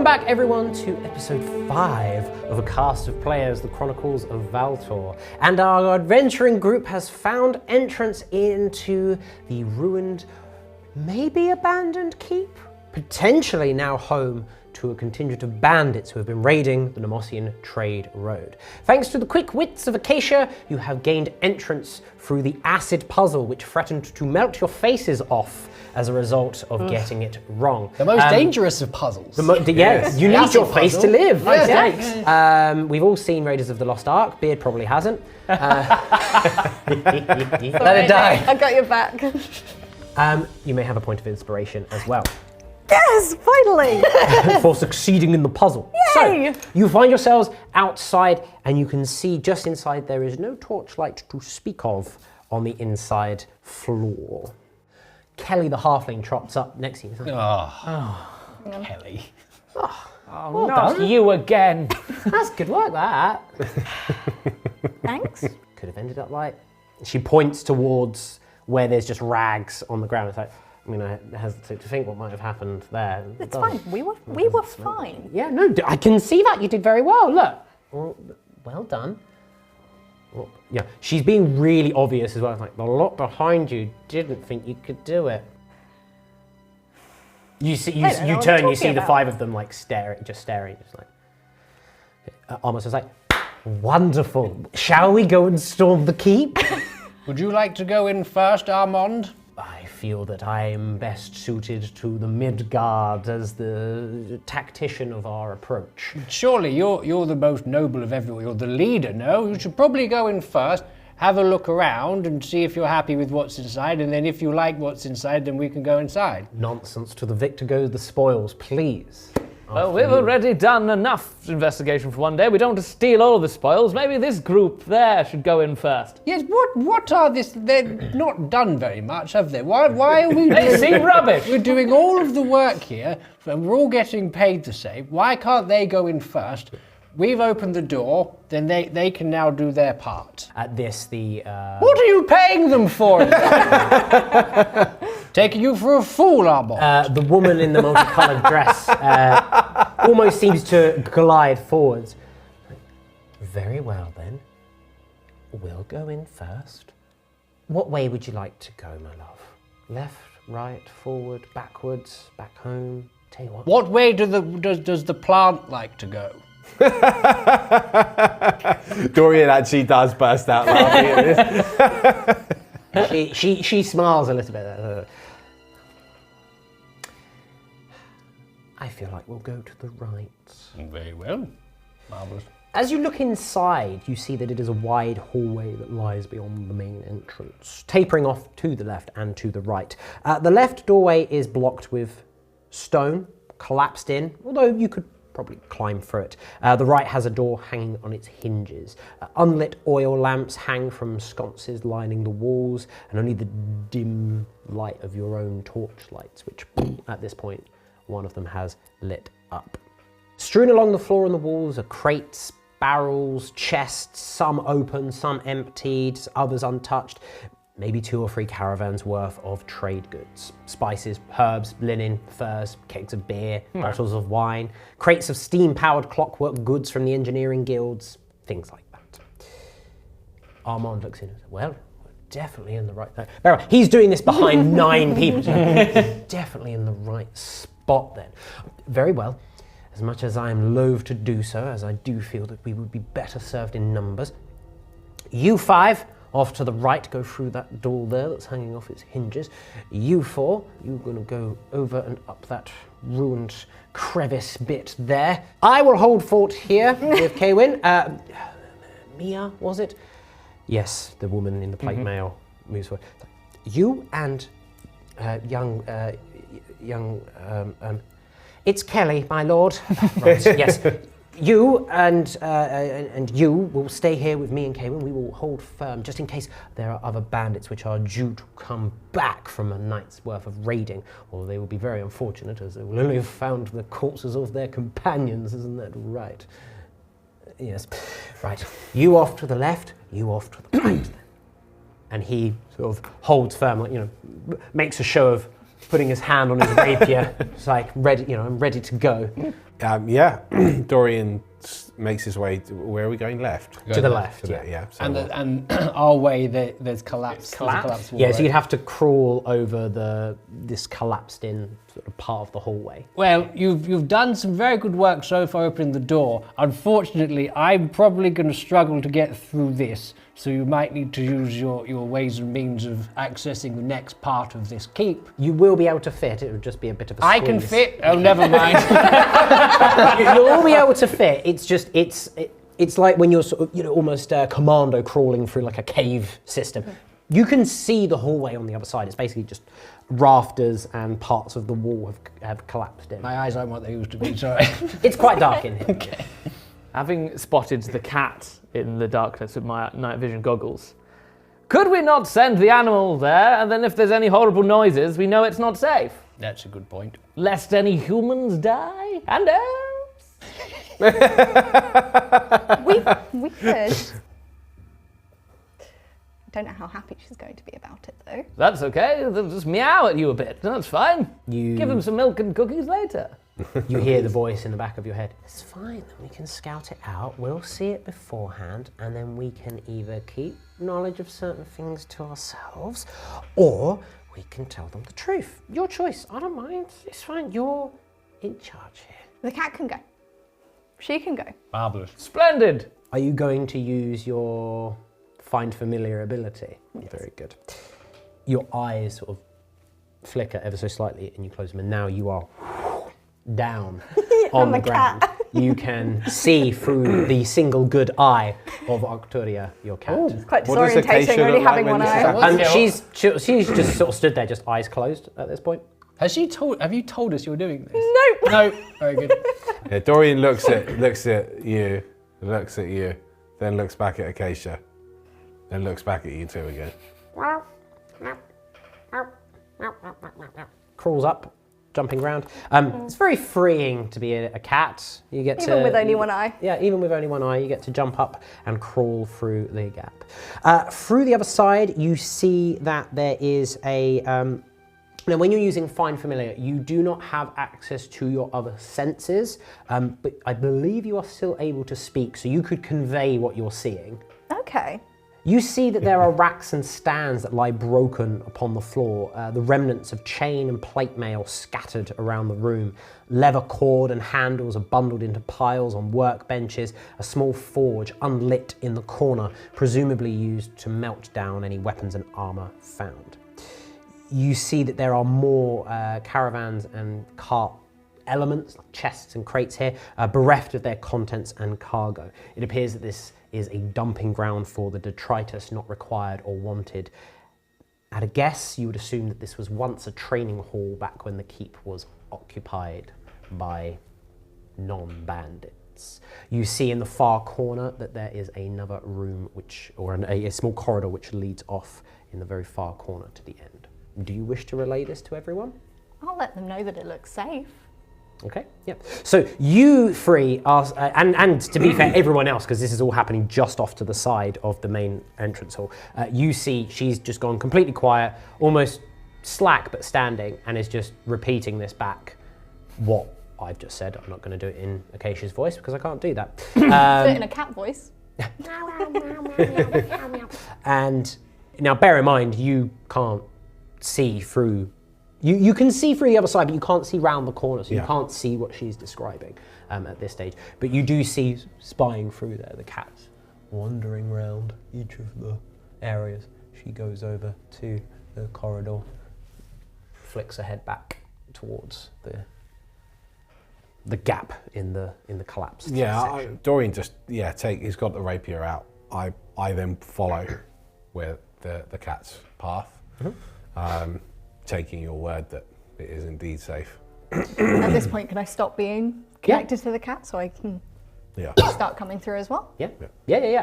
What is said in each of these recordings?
Welcome back, everyone, to episode 5 of a cast of players, the Chronicles of Valtor. And our adventuring group has found entrance into the ruined, maybe abandoned keep, potentially now home to a contingent of bandits who have been raiding the Nemosian trade road. Thanks to the quick wits of Acacia, you have gained entrance through the acid puzzle, which threatened to melt your faces off as a result of getting it wrong. The most dangerous of puzzles. Yes, you need your face to live. Yes. We've all seen Raiders of the Lost Ark. Beard probably hasn't. Let it die. I got your back. You may have a point of inspiration as well. Yes, finally! For succeeding in the puzzle. Yay! So, you find yourselves outside and you can see just inside there is no torchlight to speak of on the inside floor. Kelly the halfling trots up next to you. Kelly. Oh, not you again. That's good work, that. Thanks. Could have ended up like... She points towards where there's just rags on the ground. It's like, I mean, I hesitate to think what might have happened there. It's fine. We were fine. Yeah, no, I can see that. You did very well. Look. Well done. Well, yeah, she's being really obvious as well. It's like, the lot behind you didn't think you could do it. You see, you turn, you see the 5 of them like staring, just like. Almost like, wonderful. Shall we go and storm the keep? Would you like to go in first, Armand? I feel that I am best suited to the Midgard as the tactician of our approach. Surely you're the most noble of everyone. You're the leader, no? You should probably go in first, have a look around and see if you're happy with what's inside, and then if you like what's inside, then we can go inside. Nonsense. To the victor goes the spoils, please. Well, we've already done enough investigation for one day. We don't want to steal all the spoils. Maybe this group there should go in first. Yes, what are this? They've not done very much, have they? Why are we They seem rubbish. We're doing all of the work here, and we're all getting paid the same. Why can't they go in first? We've opened the door, then they can now do their part. At this, the... What are you paying them for? Taking you for a fool, Armand. the woman in the multicolored dress almost seems to glide forwards. Very well, then. We'll go in first. What way would you like to go, my love? Left, right, forward, backwards, back home? Tell you what. What way does the plant like to go? Dorian actually does burst out laughing at this. She smiles a little bit. I feel like we'll go to the right. Very well. Marvellous. As you look inside, you see that it is a wide hallway that lies beyond the main entrance, tapering off to the left and to the right. The left doorway is blocked with stone, collapsed in, although you could probably climb through it. The right has a door hanging on its hinges. Unlit oil lamps hang from sconces lining the walls, and only the dim light of your own torchlights, which at this point, one of them has lit up. Strewn along the floor and the walls are crates, barrels, chests, some open, some emptied, others untouched. Maybe 2 or 3 caravans worth of trade goods. Spices, herbs, linen, furs, kegs of beer, bottles of wine, crates of steam-powered clockwork goods from the engineering guilds, things like that. Armand looks in and says, well, we're definitely in the right thing. He's doing this behind 9 people. Definitely in the right spot then. Very well. As much as I am loath to do so, as I do feel that we would be better served in numbers, you 5, off to the right, go through that door there that's hanging off its hinges. You 4, you're going to go over and up that ruined crevice bit there. I will hold fort here with Kaywin. Mia, was it? Yes, the woman in the plate mail moves forward. You and it's Kelly, my lord. Right, yes. You and you will stay here with me and Kaywin. We will hold firm just in case there are other bandits which are due to come back from a night's worth of raiding. Or they will be very unfortunate as they will only have found the corpses of their companions, isn't that right? Yes. Right. You off to the left, you off to the right then. And he sort of holds firm, makes a show of putting his hand on his rapier. It's like, ready, I'm ready to go. Yeah, Dorian makes his way. Where are we going? Left. To the left, To yeah. the- yeah. So And our way, there's collapse. collapsed? Wall, Yeah, so right? you'd have to crawl over this collapsed in sort of part of the hallway. Well, you've done some very good work so far opening the door. Unfortunately, I'm probably going to struggle to get through this, so you might need to use your ways and means of accessing the next part of this keep. You will be able to fit, it would just be a bit of a I can squeeze. fit. Oh, never mind. You'll all be able to fit, it's just, it's like when you're sort of, almost commando crawling through like a cave system. You can see the hallway on the other side. It's basically just rafters and parts of the wall have collapsed in. My eyes aren't what they used to be. Sorry. It's quite dark in here. Okay. Having spotted the cat in the darkness with my night vision goggles, could we not send the animal there, and then if there's any horrible noises, we know it's not safe? That's a good point. Lest any humans die, and We could. I don't know how happy she's going to be about it, though. that's okay. They'll just meow at you a bit. That's fine. You Give them some milk and cookies later. You hear the voice in the back of your head. It's fine, we can scout it out, we'll see it beforehand, and then we can either keep knowledge of certain things to ourselves, or we can tell them the truth. Your choice, I don't mind, it's fine, you're in charge here. The cat can go. She can go. Marvelous. Splendid. Are you going to use your find familiar ability? Yes. Very good. Your eyes sort of flicker ever so slightly and you close them, and now you are down on I'm the a ground. cat. You can see through the single good eye of Octoria, your cat. It's quite What does disorientating Acacia only look like having when one this eye. happens? And Yeah, she's just sort of stood there, just eyes closed at this point. Have you told us you're doing this? No. No. Very good. yeah, Dorian looks at you, then looks back at Acacia, then looks back at you two again. Crawls up, jumping around. It's very freeing to be a cat. You get to Even with only one eye. Yeah, even with only one eye, you get to jump up and crawl through the gap. Through the other side, you see that there is a. Now, when you're using Find Familiar, you do not have access to your other senses, but I believe you are still able to speak, so you could convey what you're seeing. Okay. You see that there are racks and stands that lie broken upon the floor, the remnants of chain and plate mail scattered around the room. Leather cord and handles are bundled into piles on workbenches, a small forge unlit in the corner, presumably used to melt down any weapons and armour found. You see that there are more caravans and cart elements, like chests and crates here, bereft of their contents and cargo. It appears that this is a dumping ground for the detritus not required or wanted. At a guess, you would assume that this was once a training hall back when the keep was occupied by non-bandits. You see in the far corner that there is another room a small corridor which leads off in the very far corner to the end. Do you wish to relay this to everyone? I'll let them know that it looks safe. Okay, yeah. So you three are, and to be fair, everyone else, because this is all happening just off to the side of the main entrance hall, you see she's just gone completely quiet, almost slack but standing, and is just repeating this back, what I've just said. I'm not going to do it in Acacia's voice because I can't do that. Do it in a cat voice. And now bear in mind, you can't see through. You can see through the other side, but you can't see round the corner, so you can't see what she's describing at this stage. But you do see, spying through there, the cat wandering round each of the areas. She goes over to the corridor, flicks her head back towards the gap in the collapsed section. Dorian just he's got the rapier out. I then follow where the cat's path. Taking your word that it is indeed safe. At this point, can I stop being connected to the cat so I can start coming through as well? Yeah,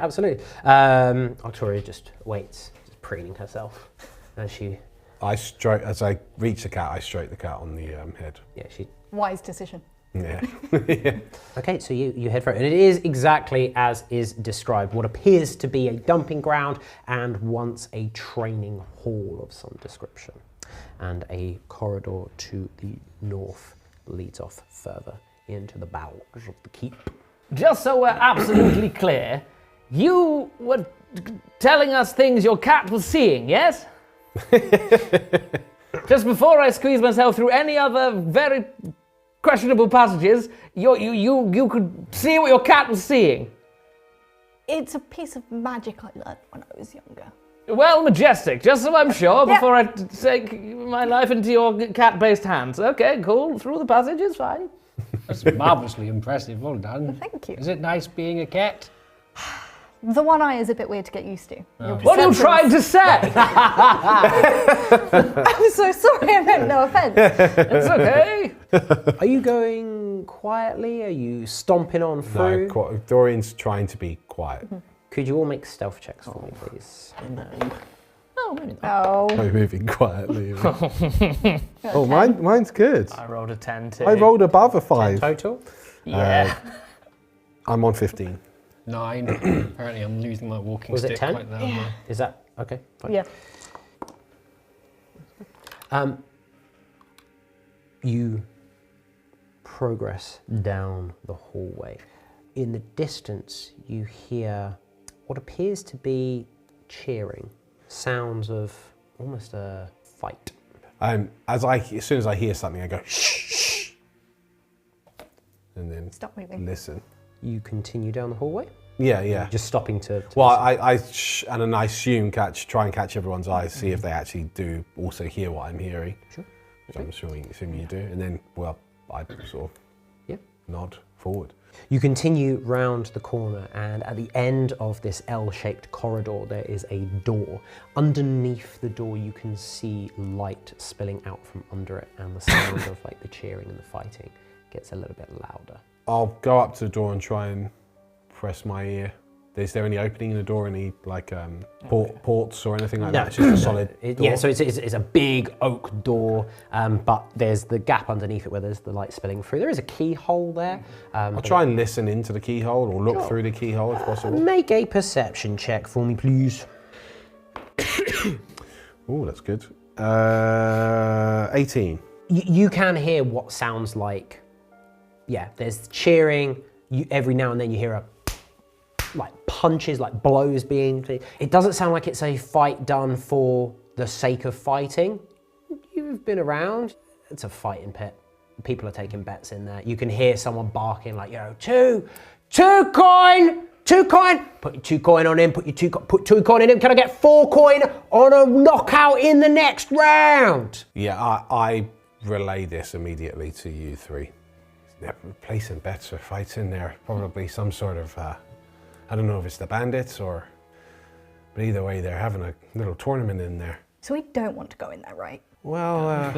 absolutely. Octoria just waits, just preening herself as she. As I reach the cat, I stroke the cat on the head. Yeah, she. Wise decision. Yeah. Okay, so you head for it, and it is exactly as is described. What appears to be a dumping ground and once a training hall of some description, and a corridor to the north leads off further into the bowels of the keep. Just so we're absolutely clear, you were telling us things your cat was seeing, yes? Just before I squeeze myself through any other very questionable passages, you could see what your cat was seeing. It's a piece of magic I learned when I was younger. Well, majestic, just so I'm sure, before I take my life into your cat-based hands. Okay, cool, through the passage is fine. That's marvellously impressive. Well done. Thank you. Is it nice being a cat? The one eye is a bit weird to get used to. What are you trying to say? I'm so sorry, I meant no offense. It's okay. Are you going quietly? Are you stomping on through? No, Dorian's trying to be quiet. Could you all make stealth checks for me, please? Oh, maybe not. Oh. I'm moving quietly. Oh, mine's good. I rolled a 10 too. I rolled above a 5. Total? Yeah. I'm on 15. 9. Apparently I'm losing my walking Was it stick 10? quite now. Yeah. Is that okay? Fine. Yeah. You progress down the hallway. In the distance, you hear what appears to be cheering, sounds of almost a fight. As soon as I hear something, I go shh, shh, and then Stop moving. listen. You continue down the hallway, Yeah. just stopping to Well, listen. I assume try and catch everyone's eyes, see if they actually do also hear what I'm hearing. Sure. Which I'm assuming you do, and then I sort of nod forward. You continue round the corner, and at the end of this L-shaped corridor, there is a door. Underneath the door, you can see light spilling out from under it, and the sound of like the cheering and the fighting gets a little bit louder. I'll go up to the door and try and press my ear. Is there any opening in the door? Any like ports or anything like that? It's just a solid door? Yeah, so it's a big oak door, but there's the gap underneath it where there's the light spilling through. There is a keyhole there. I'll try and listen into the keyhole or look through the keyhole if possible. Make a perception check for me, please. Oh, that's good. 18. You can hear what sounds like, there's cheering. Every now and then you hear like punches, like blows being. It doesn't sound like it's a fight done for the sake of fighting. You've been around. It's a fighting pit. People are taking bets in there. You can hear someone barking like, two coin. Put your 2 coin on him. Put 2 coin in him. Can I get 4 coin on a knockout in the next round? Yeah, I relay this immediately to you three. They're placing bets or fights in there. Probably some sort of, I don't know if it's the bandits but either way, they're having a little tournament in there. So we don't want to go in there, right? Well, I'm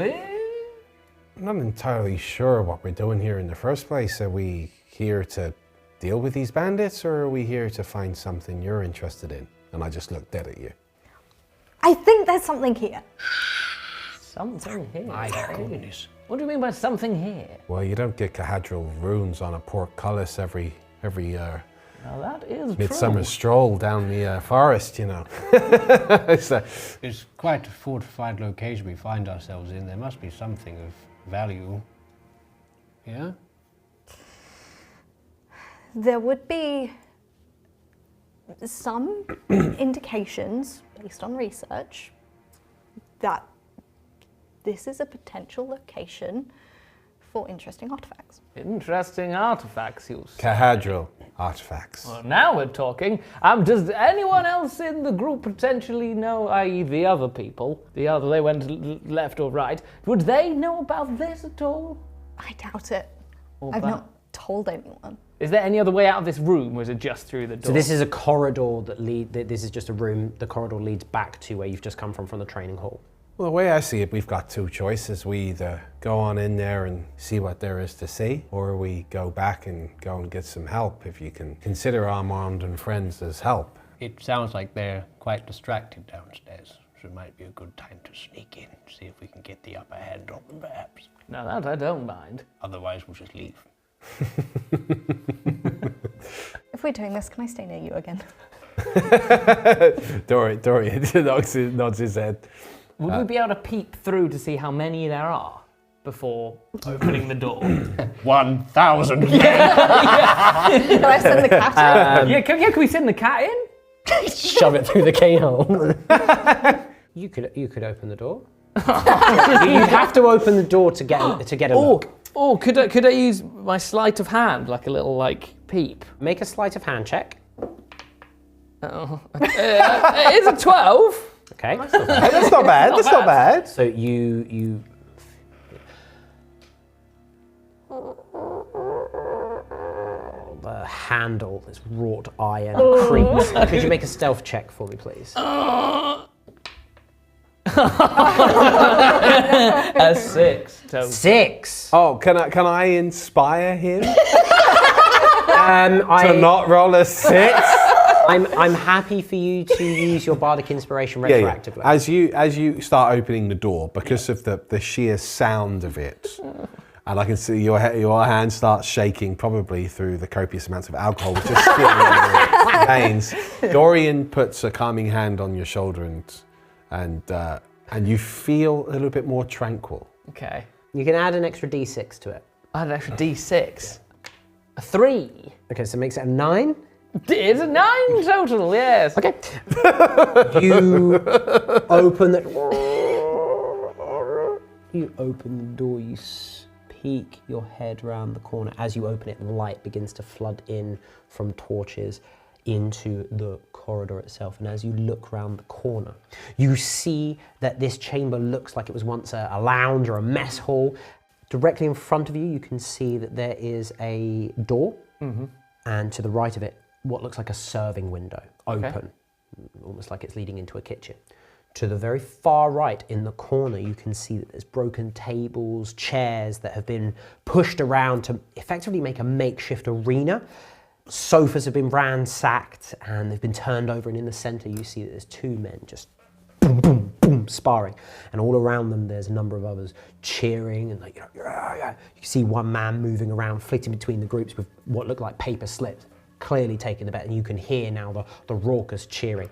not entirely sure what we're doing here in the first place. Are we here to deal with these bandits, or are we here to find something you're interested in? And I just looked dead at you. I think there's something here. Something here. My goodness. What do you mean by something here? Well, you don't get Cahadral runes on a portcullis every Now that is midsummer true. stroll down the forest, you know. So, It's quite a fortified location we find ourselves in. There must be something of value. Yeah? There would be some indications, based on research, that this is a potential location for interesting artifacts. Interesting artifacts, you say. Cahadral artifacts. Well, now we're talking. Does anyone else in the group potentially know, i.e. the other people, they went left or right, would they know about this at all? I doubt it. Or I've that? not told anyone. Is there any other way out of this room, or is it just through the door? So this is a corridor this is just a room. The corridor leads back to where you've just come from the training hall. Well, the way I see it, we've got 2 choices. We either go on in there and see what there is to see, or we go back and go and get some help, if you can consider Armand and friends as help. It sounds like they're quite distracted downstairs, so it might be a good time to sneak in, see if we can get the upper hand on them perhaps. No, that I don't mind. Otherwise we'll just leave. If we're doing this, can I stay near you again? Dorian nods his head. Would we be able to peep through to see how many there are? before opening the door. 1,000. Can I send the cat in? Can we send the cat in? Shove it through the keyhole. You could open the door. You'd have to open the door to get a look. Oh, could I use my sleight of hand, like a little peep? Make a sleight of hand check. It's a 12. Okay. That's not bad. That's not bad. So you. The handle, this wrought iron creaks. Could you make a stealth check for me, please? A 6. 6. Oh, can I inspire him to I not roll a 6? I'm happy for you to use your bardic inspiration retroactively. Yeah. As you start opening the door, because of the sheer sound of it, and I can see your hand starts shaking, probably through the copious amounts of alcohol which is spilling in your veins. Dorian puts a calming hand on your shoulder and you feel a little bit more tranquil. Okay. You can add an extra d6 to it. I had an extra D6. A 3. Okay, so it makes it a 9. It's a 9 total, yes. Okay. You open the door, you peek your head round the corner. As you open it, light begins to flood in from torches into the corridor itself. And as you look round the corner, you see that this chamber looks like it was once a lounge or a mess hall. Directly in front of you, you can see that there is a door, and to the right of it, what looks like a serving window, open, almost like it's leading into a kitchen. To the very far right, in the corner, you can see that there's broken tables, chairs that have been pushed around to effectively make a makeshift arena. Sofas have been ransacked and they've been turned over, and in the center you see that there's 2 men just boom, boom, boom, sparring, and all around them there's a number of others cheering and you see one man moving around, flitting between the groups with what look like paper slips, clearly taking the bet, and you can hear now the raucous cheering.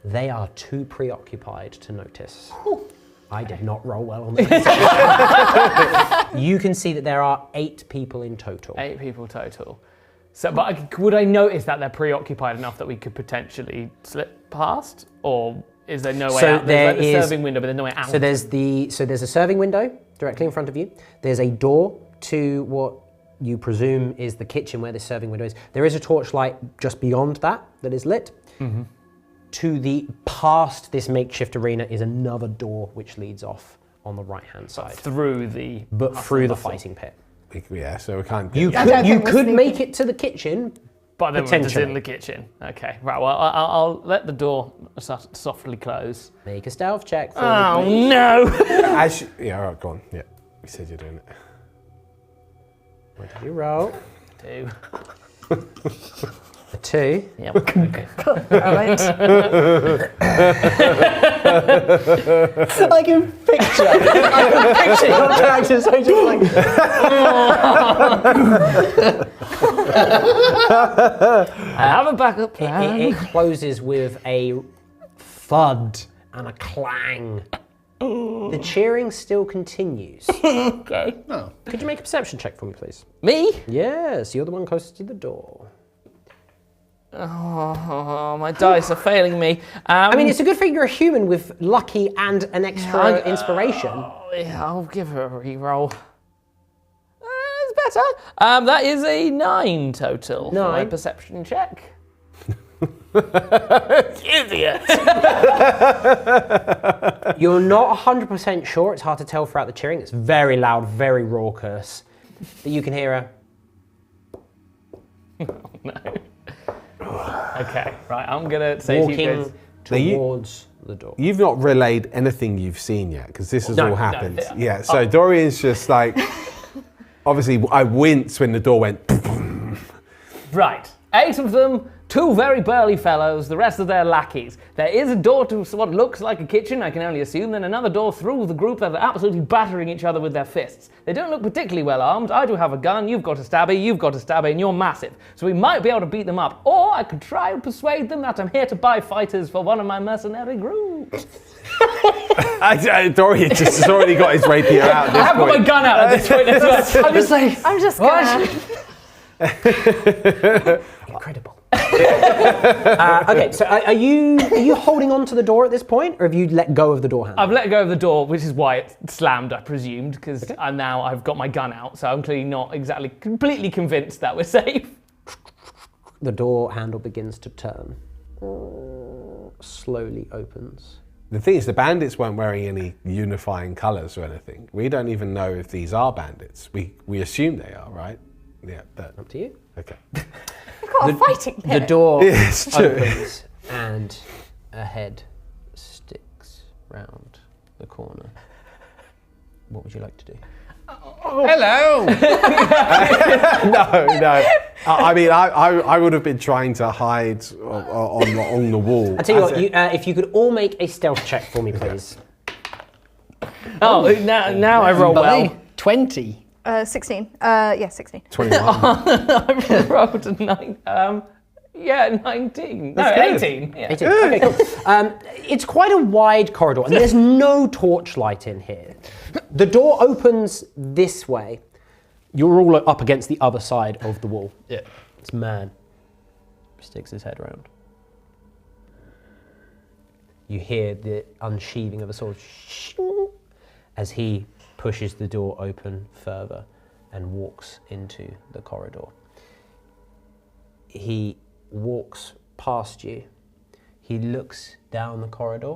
They are too preoccupied to notice. I did not roll well on this. You can see that there are 8 people in total. 8 people total. So, but would I notice that they're preoccupied enough that we could potentially slip past, or is there no way out? There's like the serving window, but there's no way out. So there's a serving window directly in front of you. There's a door to what you presume is the kitchen where the serving window is. There is a torchlight just beyond that is lit. To the past this makeshift arena is another door which leads off on the right-hand side. Through the fighting pit. Yeah, so we can't. You could make it to the kitchen, but then we're just in the kitchen. Okay, right. Well, I'll let the door softly close. Make a stealth check. Oh no! Yeah, all right, go on. Yeah, you said you're doing it. What did you roll? 2. A 2. Yep. Okay. I can picture your character so just like. I have a backup plan. It closes with a thud and a clang. The cheering still continues. Okay. Oh. Could you make a perception check for me, please? Me? Yes, you're the one closest to the door. Oh, my dice are failing me. I mean, it's a good thing you're a human with lucky and an extra inspiration. Yeah, I'll give her a reroll. It's better. That is a 9 total for my 9. perception check. Idiot. You're not 100% sure. It's hard to tell throughout the cheering. It's very loud, very raucous. But you can hear a... Oh, no. Okay, right, I'm going to say to you guys... towards the door. You've not relayed anything you've seen yet, because this has all happened. No, yeah, so Dorian's just like... Obviously, I winced when the door went... Right, 8 of them 2 very burly fellows, the rest of their lackeys. There is a door to what looks like a kitchen, I can only assume, then another door through the group that are absolutely battering each other with their fists. They don't look particularly well armed. I do have a gun, you've got a stabby, you've got a stabby, and you're massive. So we might be able to beat them up. Or I could try and persuade them that I'm here to buy fighters for one of my mercenary groups. Dorian just has already got his rapier out at this I have got my gun out at this point as well. I'm just like, I'm just gonna... Incredible. Okay, so are you holding on to the door at this point, or have you let go of the door handle? I've let go of the door, which is why it slammed, I presumed, because now I've got my gun out, so I'm clearly not exactly completely convinced that we're safe. The door handle begins to turn. Slowly opens. The thing is, the bandits weren't wearing any unifying colours or anything. We don't even know if these are bandits. We assume they are, right? Yeah, but... Up to you. Okay. We've got a fighting pit. The door Yeah, it's true. opens and a head sticks round the corner. What would you like to do? Hello! No. I mean, I would have been trying to hide on the wall. I tell you what, if you could all make a stealth check for me, please. Oh, now I roll well. 20. 16. Yeah, 16. 21. I rolled a 9. Yeah, 19. No, That's good. 18. Yeah. 18. Okay, cool. It's quite a wide corridor, and there's no torchlight in here. The door opens this way. You're all up against the other side of the wall. Yeah. This man sticks his head around. You hear the unsheathing of a sword as he pushes the door open further and walks into the corridor. He walks past you. He looks down the corridor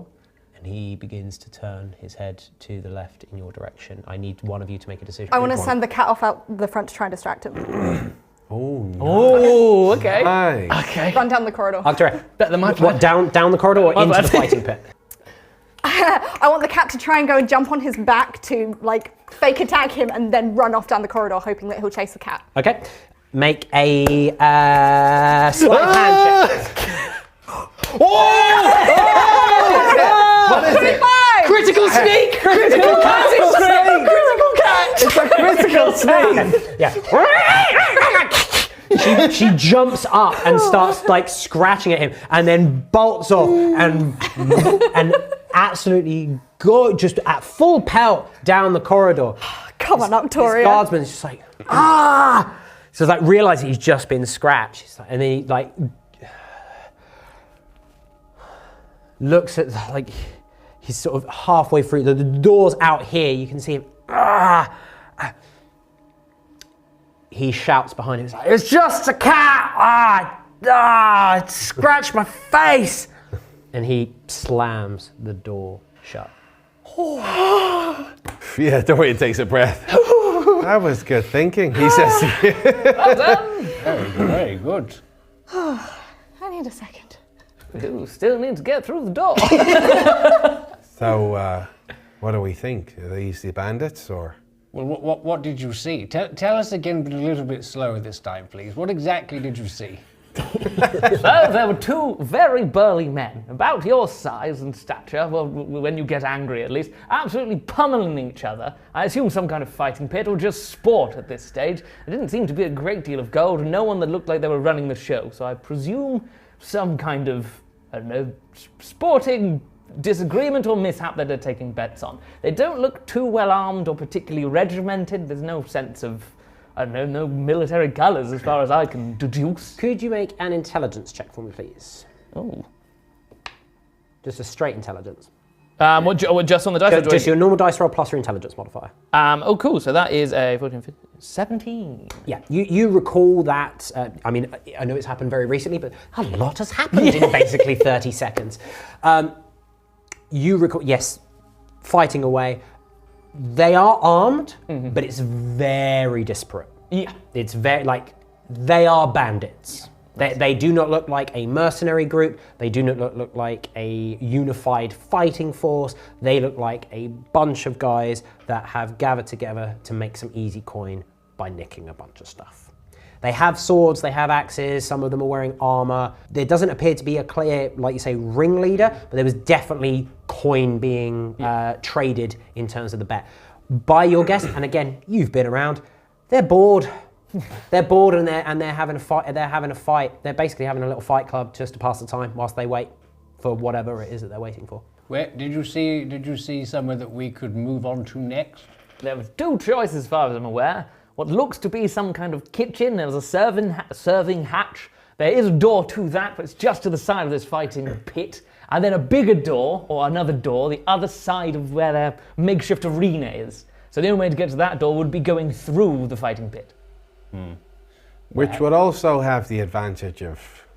and he begins to turn his head to the left in your direction. I need one of you to make a decision. I want to send the cat off out the front to try and distract him. Oh, okay. Nice. Okay. Run down the corridor. Arcturus, Better than my what, down the corridor or into the fighting pit? I want the cat to try and go and jump on his back to like fake attack him and then run off down the corridor hoping that he'll chase the cat. Okay. Make a sleight of hand check. What is it? Critical sneak! Critical cat! It's a critical sneak! Yeah. She jumps up and starts like scratching at him, and then bolts off and absolutely just at full pelt down the corridor. Come on, This Octoria. guardsman is just like, ah! So it's like realizing he's just been scratched. He's like, and then he like looks at like he's sort of halfway through. The door's out here. You can see him. Ah! He shouts behind him. He's like, "It's just a cat! It scratched my face!" And he slams the door shut. Yeah, Dorian takes a breath. That was good thinking, he says. Well done. Very good. I need a second. You still need to get through the door. So, what do we think? Are these the bandits, or? Well, what did you see? Tell us again, but a little bit slower this time, please. What exactly did you see? Well, there were 2 very burly men, about your size and stature, well, when you get angry at least, absolutely pummeling each other. I assume some kind of fighting pit or just sport at this stage. There didn't seem to be a great deal of gold, and no one that looked like they were running the show, so I presume some kind of, I don't know, sporting disagreement or mishap that they're taking bets on. They don't look too well armed or particularly regimented. There's no sense of, I don't know, no military colours as far as I can deduce. Could you make an intelligence check for me, please? Oh. Just a straight intelligence. What, just on the dice? or do Just I- your normal dice roll plus your intelligence modifier. Oh, cool. So that is a 14, 15, 17. Yeah, you recall that, I mean, I know it's happened very recently, but a lot has happened in basically 30 seconds. You recall, yes, fighting away. They are armed, but it's very disparate. Yeah. It's very, like, they are bandits. They do not look like a mercenary group. They do not look like a unified fighting force. They look like a bunch of guys that have gathered together to make some easy coin by nicking a bunch of stuff. They have swords, they have axes, some of them are wearing armor. There doesn't appear to be a clear, like you say, ringleader, but there was definitely coin being traded in terms of the bet. By your guess, and again, you've been around, they're bored. They're bored and they're having a fight. They're basically having a little fight club just to pass the time whilst they wait for whatever it is that they're waiting for. Where did you see somewhere that we could move on to next? There was 2 choices as far as I'm aware. What looks to be some kind of kitchen. There was a serving hatch. There is a door to that, but it's just to the side of this fighting pit. And then a bigger door, or another door, the other side of where their makeshift arena is. So the only way to get to that door would be going through the fighting pit. Which would also have the advantage of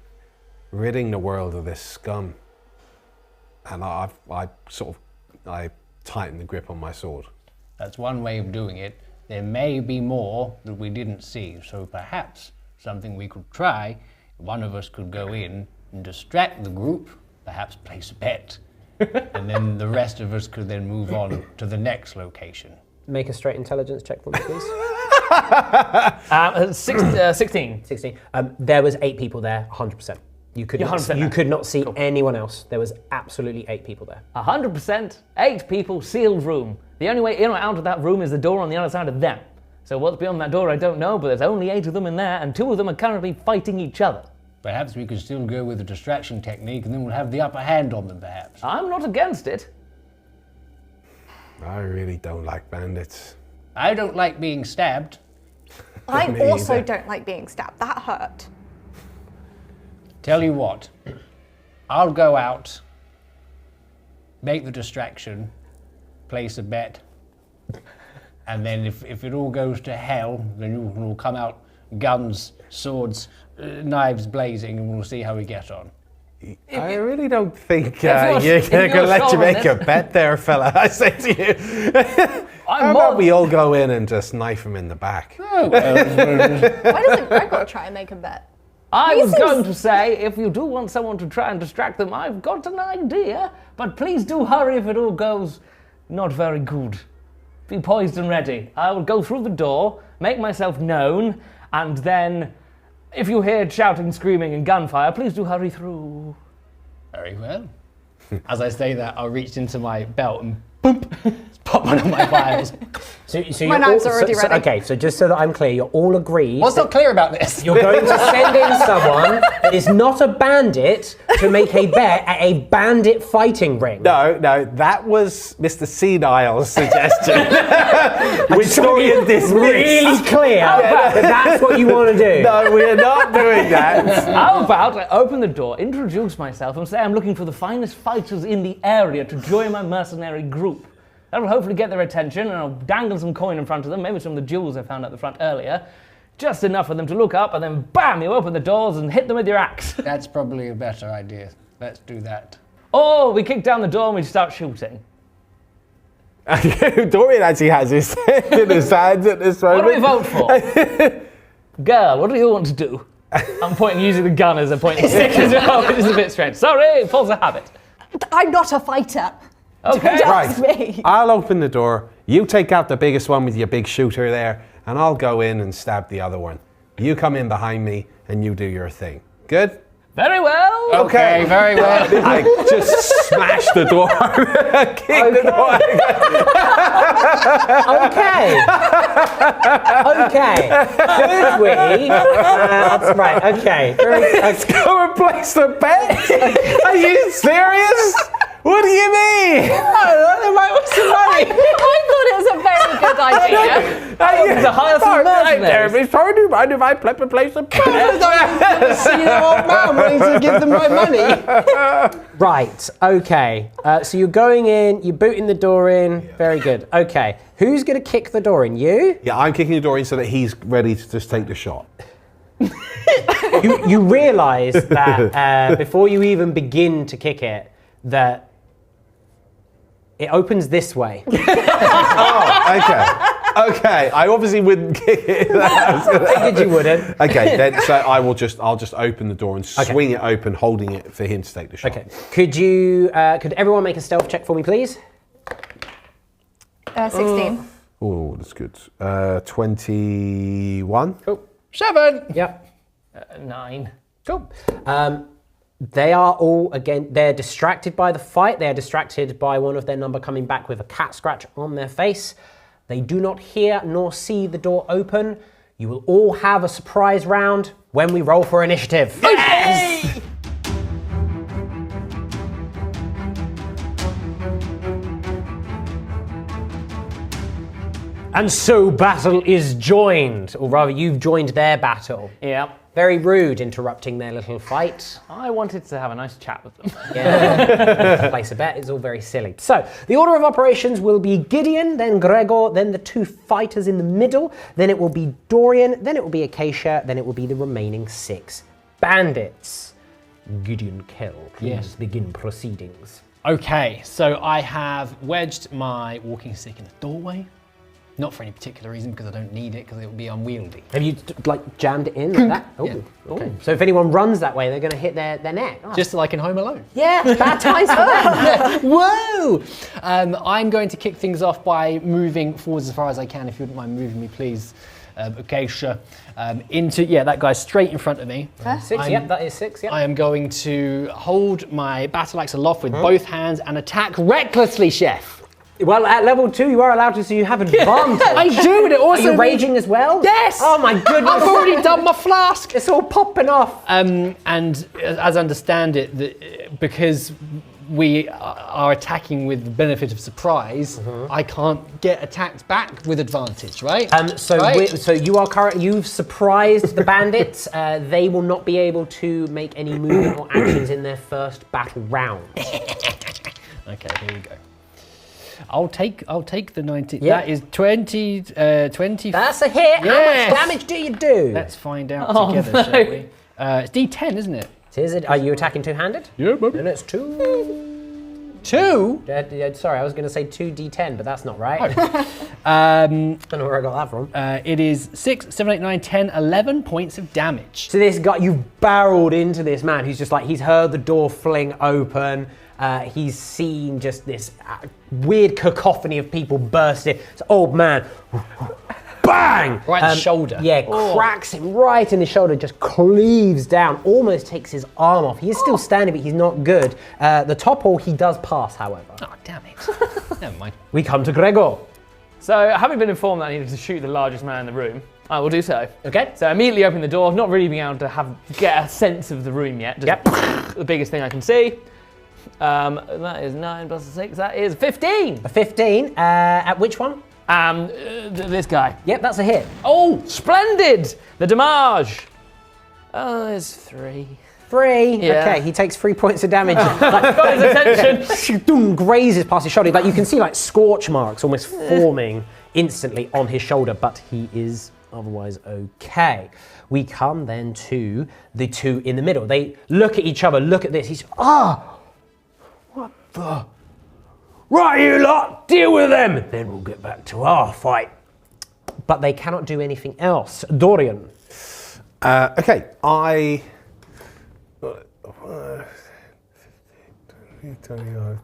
ridding the world of this scum. And I tighten the grip on my sword. That's one way of doing it. There may be more that we didn't see, so perhaps something we could try. One of us could go in and distract the group, perhaps place a bet, and then the rest of us could then move on to the next location. Make a straight intelligence check for me, please. 16. 16. There was 8 people there, 100%. You could not see anyone else. There was absolutely 8 people there. 100%, 8 people, sealed room. The only way in or out of that room is the door on the other side of them. So what's beyond that door, I don't know, but there's only 8 of them in there, and 2 of them are currently fighting each other. Perhaps we could still go with the distraction technique, and then we'll have the upper hand on them, perhaps. I'm not against it. I really don't like bandits. I don't like being stabbed. I Me also either. don't like being stabbed. That hurt. Tell you what, I'll go out, make the distraction, place a bet, and then if it all goes to hell, then you will come out guns, swords, knives blazing, and we'll see how we get on. I really don't think you're you're going to let you sure on make a this- bet there, fella. I say to you. How about we all go in and just knife him in the back? Oh, well, Why doesn't Gregor try and make a bet? I He was seems- going to say, if you do want someone to try and distract them, I've got an idea, but please do hurry if it all goes not very good. Be poised and ready. I will go through the door, make myself known, and then if you hear shouting, screaming, and gunfire, please do hurry through. very well. As I say that, I'll reach into my belt and boom, pop one of my vials. So My you're knives all, are already ready. Okay, so just so that I'm clear, you're all agreed. What's not clear about this? You're going to send in someone that is not a bandit to make a bet at a bandit fighting ring. No, that was Mr. Senile's suggestion. Which we dismissed. Really clear that that's what you want to do. No, we are not doing that. How about I open the door, introduce myself, and say I'm looking for the finest fighters in the area to join my mercenary group. That will hopefully get their attention, and I'll dangle some coin in front of them, maybe some of the jewels I found at the front earlier. Just enough for them to look up, and then bam, you open the doors and hit them with your axe. That's probably a better idea. Let's do that. Or we kick down the door and we start shooting. Dorian actually has his head in his hands at this What moment. do we vote for? Girl, what do you want to do? I'm pointing using the gun as a pointing stick as well, which is a bit strange. Sorry, false of habit. I'm not a fighter. Okay. That's Right. me. I'll open the door. You take out the biggest one with your big shooter there, and I'll go in and stab the other one. You come in behind me and you do your thing. Good? Very well. Okay, very well. I just smashed the door. Kick the door. Okay. Could we? Right. Okay. Let's go and place a bet. Are you serious? What do you mean? There might be some money. I thought it was a very good idea. To hire some mercenaries. Sorry, do you mind if I place a bet? See the old man wanting to give them my money. Right. Okay. So you're going in. You're booting the door in. Very good. Okay. Who's going to kick the door in? You? Yeah, I'm kicking the door in so that he's ready to just take the shot. You realise that before you even begin to kick it, that it opens this way. Okay, I obviously wouldn't kick it. Figured you wouldn't. Okay, then so I'll just open the door and swing it open, holding it for him to take the shot. Okay. Could everyone make a stealth check for me, please? 16. Oh, that's good. 21. Oh. 7. Yep. 9. Cool. They are all, again, they're distracted by the fight. They're distracted by one of their number coming back with a cat scratch on their face. They do not hear nor see the door open. You will all have a surprise round when we roll for initiative. Yes! And so battle is joined, or rather you've joined their battle. Yep. Very rude interrupting their little fight. I wanted to have a nice chat with them. Yeah, place a bet, it's all very silly. So, the order of operations will be Gideon, then Gregor, then the 2 fighters in the middle, then it will be Dorian, then it will be Acacia, then it will be the remaining 6 bandits. Gideon Kell, please Yes. begin proceedings. Okay, so I have wedged my walking stick in the doorway. Not for any particular reason, because I don't need it, because it would be unwieldy. Have you jammed it in like that? Oh, Yeah. okay. So if anyone runs that way, they're going to hit their neck. Oh. Just like in Home Alone. Yeah, bad times for them. Whoa! I'm going to kick things off by moving forwards as far as I can, if you wouldn't mind moving me, please. Acacia, into, that guy straight in front of me. 6, yep, that is 6, yep. I am going to hold my battle axe aloft with both hands and attack recklessly, Chef. Well, at level 2, you are allowed to, so you have advantage. I do, and it also Are you means- raging as well? Yes! Oh my goodness. I've already done my flask. It's all popping off. And as I understand it, because we are attacking with the benefit of surprise, I can't get attacked back with advantage, right? So you are you've surprised the bandits. They will not be able to make any movement or actions in their first battle round. Okay, here we go. I'll take the 19. Yeah. That is 20. 20. That's a hit. Yes. How much damage do you do? Let's find out together, shall we? It's D10, isn't it? Is it? Are you attacking two-handed? Yeah, baby. And it's 2. 2? Sorry, I was going to say 2d10, but that's not right. Um, Don't know where I got that from. it is 6, 7, 8, 9, 10, 11 points of damage. So this guy, you've barreled into this man who's just like, he's heard the door fling open. He's seen just this weird cacophony of people bursting. It's old man. Bang! Right in the shoulder. Yeah, cracks him right in the shoulder, just cleaves down, almost takes his arm off. He is still standing, but he's not good. The topple, he does pass, however. Oh, damn it. Never mind. We come to Gregor. So, having been informed that I needed to shoot the largest man in the room, I will do so. Okay. So immediately open the door, not really being able to get a sense of the room yet. Just the biggest thing I can see. That is 9 plus 6. That is 15. A 15. At which one? This guy. Yep, that's a hit. Oh, splendid! The damage. Oh, it's 3. 3. Yeah. Okay, he takes 3 points of damage. Got his attention. Grazes past his shoulder. Like you can see, like scorch marks almost forming instantly on his shoulder, but he is otherwise okay. We come then to the 2 in the middle. They look at each other. Look at this. He's what the? Right, you lot, deal with them. Then we'll get back to our fight. But they cannot do anything else. Dorian. Okay,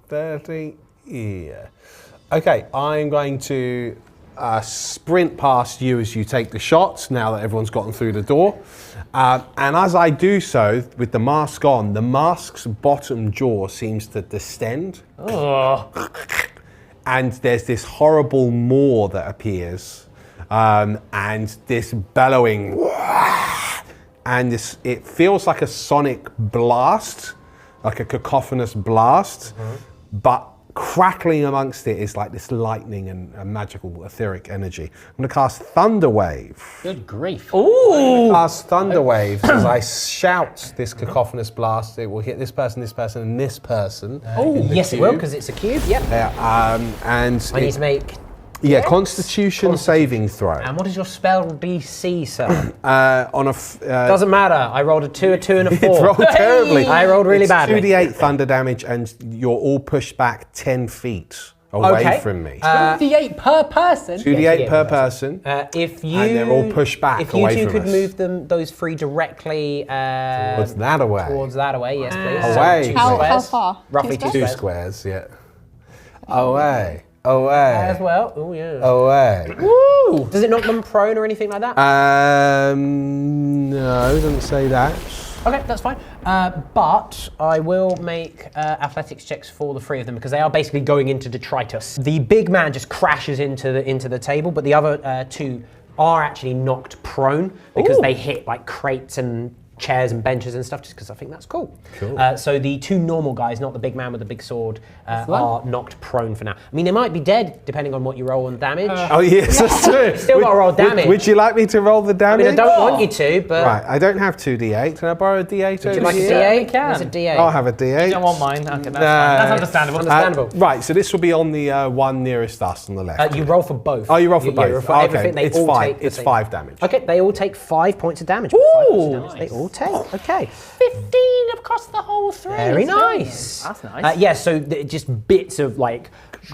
30, yeah. Okay, I'm going to sprint past you as you take the shots, now that everyone's gotten through the door. And as I do so, with the mask on, the mask's bottom jaw seems to distend. Oh. And there's this horrible maw that appears. And this bellowing, and it feels like a sonic blast, like a cacophonous blast, but crackling amongst it is like this lightning and a magical etheric energy. I'm going to cast Thunder Wave. Good grief. Ooh. Cast Thunder Wave as I shout this cacophonous blast. It will hit this person, and this person. Yes, it will, because it's a cube. Yep. And I need to make. Constitution saving throw. And what is your spell DC, sir? Doesn't matter. I rolled a 2, and a 4. It's rolled terribly. I rolled really badly. 2d8 thunder damage, and you're all pushed back 10 feet away from me. 2d8 per person? 2d8 per person. If you and they're all pushed back if you away two from could us. move those 3 directly Towards that away. towards that away, yes, please. Away. So 2 How squares. far? Roughly 2 2 2 squares. squares, yeah. Away. Away. as well. Oh yeah. Away. Woo! Does it knock them prone or anything like that? No, it doesn't say that. Okay, that's fine. But I will make athletics checks for the 3 of them because they are basically going into detritus. The big man just crashes into the table, but the other 2 are actually knocked prone because they hit like crates and chairs and benches and stuff, just because I think that's cool. So the 2 normal guys, not the big man with the big sword, are knocked prone for now. I mean, they might be dead depending on what you roll on damage. Oh yes, that's true. Still got to roll damage. Would you like me to roll the I damage? mean, I don't want you to, but Right, I don't have 2 d8. Can I borrow a d8? would you like a here? D8? can. There's a D8. I'll have a d8. You don't want mine? Okay, that's fine. No. That's understandable. Understandable. Right, so this will be on the one nearest us on the left. You roll for both. Oh, you roll for Yeah, both. roll for Okay, everything. They it's all 5. take the It's same. 5 damage. Okay, they all take 5 points of damage. 5 points of damage. They all take. Okay. 15 across the whole 3. Very nice. That's nice. Yeah, so just bits of like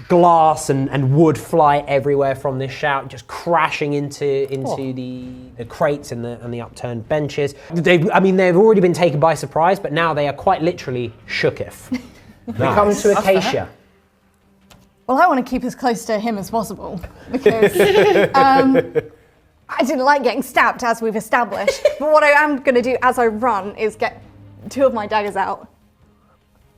glass and wood fly everywhere from this shout, just crashing into the crates and the upturned benches. They've already been taken by surprise, but now they are quite literally shooketh. We come to Acacia. Well, I want to keep as close to him as possible because I didn't like getting stabbed, as we've established. But what I am going to do as I run is get 2 of my daggers out,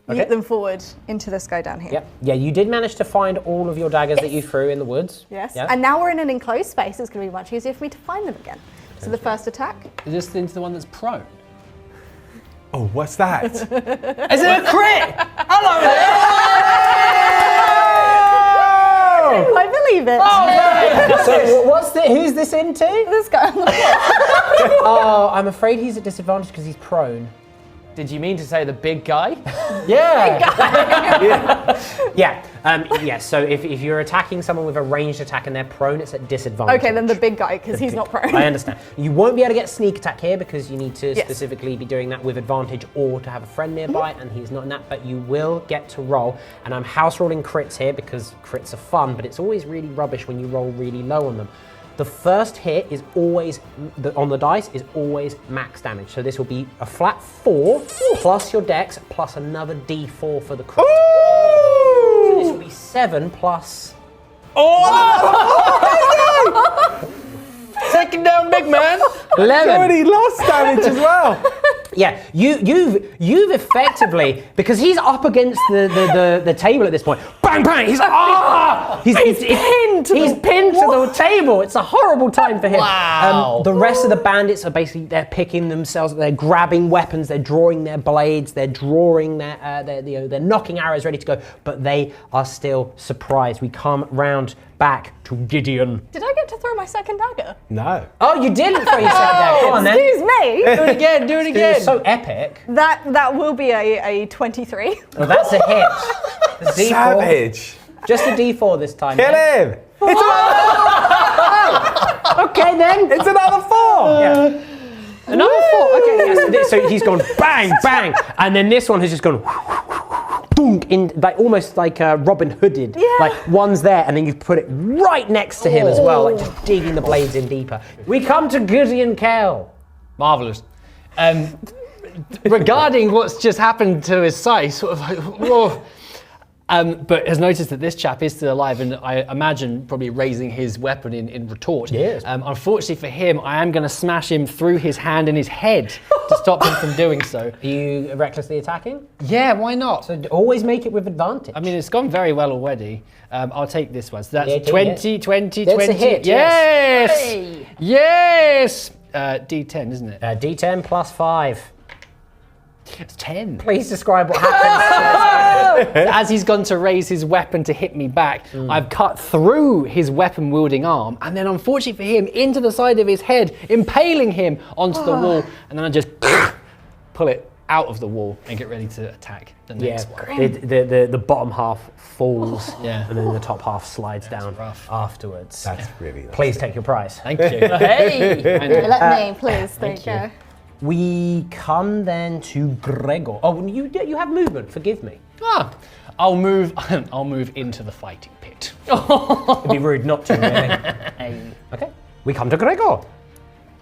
leap them forward into this guy down here. Yep. Yeah, you did manage to find all of your daggers that you threw in the woods. Yes. Yeah. And now we're in an enclosed space. It's going to be much easier for me to find them again. So the first attack. Is this into the one that's prone? Oh, what's that? Is it a crit? Hello I didn't quite believe it. So who's this into? This guy on the floor. Oh, I'm afraid he's at disadvantage because he's prone. Did you mean to say the big guy? Yeah. Yeah. So if you're attacking someone with a ranged attack and they're prone, it's at disadvantage. Okay, then the big guy, because he's not prone. I understand. You won't be able to get sneak attack here because you need to Yes. specifically be doing that with advantage or to have a friend nearby, and he's not in that, but you will get to roll. And I'm house rolling crits here because crits are fun, but it's always really rubbish when you roll really low on them. The first hit is always, on the dice, is always max damage. So this will be a flat 4 plus your dex plus another d4 for the crit. So this will be 7 plus... Taking down big man. 11. Already lost damage as well. Yeah, you've effectively, because he's up against the table at this point. Bang bang! He's like, ah! He's pinned to the table. It's a horrible time for him. Wow. The rest of the bandits are basically they're picking themselves. They're grabbing weapons. They're drawing their blades. They're drawing they're knocking arrows ready to go. But they are still surprised. We come round back to Gideon. Did I get to throw my second dagger? No. Oh, you didn't throw your second dagger. Go on then. Excuse me. Do it again, do it It again. was so epic. That will be a 23. Oh, that's a hit. The D4. Savage. Just a D4 this time. Kill then. him. Okay then. It's another 4. Yeah. Another 4. Okay, yes. So he's gone bang, bang, and then this one has just gone boom, in like almost like Robin Hooded. Yeah. Like one's there, and then you put it right next to him as well, like just digging the blades in deeper. We come to Gideon Kell. Marvellous. Regarding what's just happened to his sight, sort of like, whoa. But has noticed that this chap is still alive, and I imagine probably raising his weapon in retort. Yes. Unfortunately for him, I am going to smash him through his hand and his head to stop him from doing so. Are you recklessly attacking? Yeah, why not? So always make it with advantage. I mean, it's gone very well already. I'll take this one. So that's Yeah, take 20, 20, That's 20. a hit, Yes! Hey. Yes! D10, isn't it? D10 plus 5. It's 10. Please describe what happens. As he's gone to raise his weapon to hit me back, I've cut through his weapon-wielding arm, and then unfortunately for him, into the side of his head, impaling him onto the wall, and then I just pull it out of the wall and get ready to attack the next one. The bottom half falls, Yeah. and then the top half slides down rough. afterwards. That's really nice. Please take your prize. Thank you. Hey! Let me, please. Thank you. We come then to Gregor. Oh, you have movement. Forgive me. I'll move into the fighting pit. It'd be rude not to, really. Okay. We come to Gregor.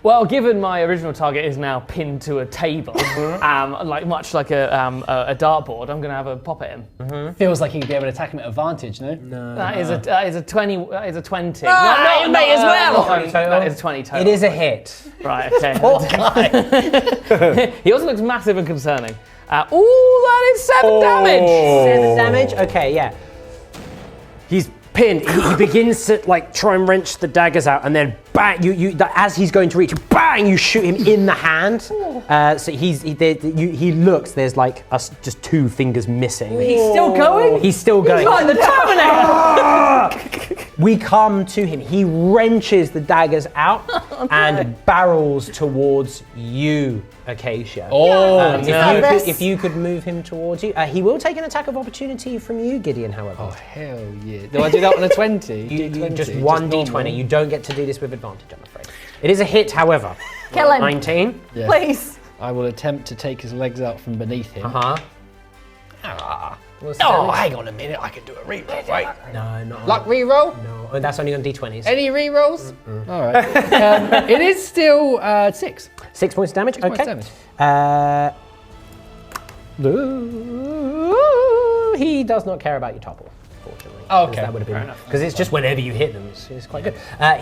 Well, given my original target is now pinned to a table, much like a dartboard, I'm going to have a pop at him. Feels like he'd be able to attack him at advantage, no? No. That is a 20. That is a 20. Ah, you may as well. That is 20 total. It is a hit. Right. Okay. He also looks massive and concerning. That is 7 damage. 7 damage? Okay, yeah. He's pinned. He begins to try and wrench the daggers out, and then bang! As he's going to reach, bang! You shoot him in the hand. So he looks. There's just 2 fingers missing. He's still going. He's still going. He's like the Terminator. We come to him. He wrenches the daggers out and barrels towards you, Acacia. If you could move him towards you, he will take an attack of opportunity from you, Gideon. However. Oh hell yeah! Do I do that on a 20? You just 1d20. You don't get to do this with advantage, I'm afraid. It is a hit, however. Kill him. 19. Yeah. Please. I will attempt to take his legs out from beneath him. Hang on a minute. I can do a reroll, right? No, not Luck reroll? No, that's only on d20s. Any rerolls? All right. It is still 6. 6 points of damage. 6 Okay. points of damage. He does not care about your topple, fortunately. Oh, okay. That would have been because it's just whenever you hit them, it's quite good.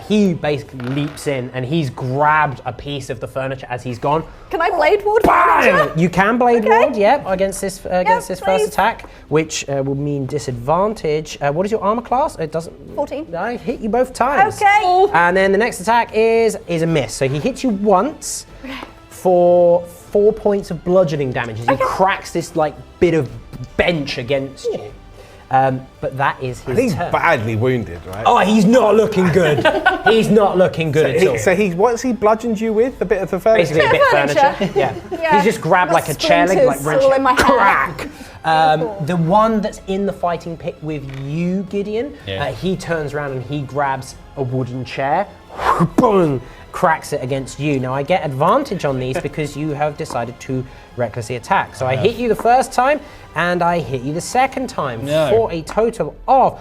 He basically leaps in and he's grabbed a piece of the furniture as he's gone. Can I blade ward? Bang! You can blade ward, yep, against this please. first attack, which will mean disadvantage. What is your armor class? It doesn't. 14. I hit you both times. Okay. And then the next attack is a miss. So he hits you once for 4 points of bludgeoning damage as he cracks this bit of bench against you. But that is his He's turn. badly wounded, right? Oh, he's not looking good. He's not looking good at all. So what's he bludgeoned you with? A bit of the furniture? Basically a bit of furniture. Yeah. He's just grabbed a chair leg, wrenched all it, in my crack. The one that's in the fighting pit with you, Gideon, he turns around and he grabs a wooden chair, boom, cracks it against you. Now I get advantage on these because you have decided to recklessly attack. So I hit you the first time and I hit you the second time for a total of,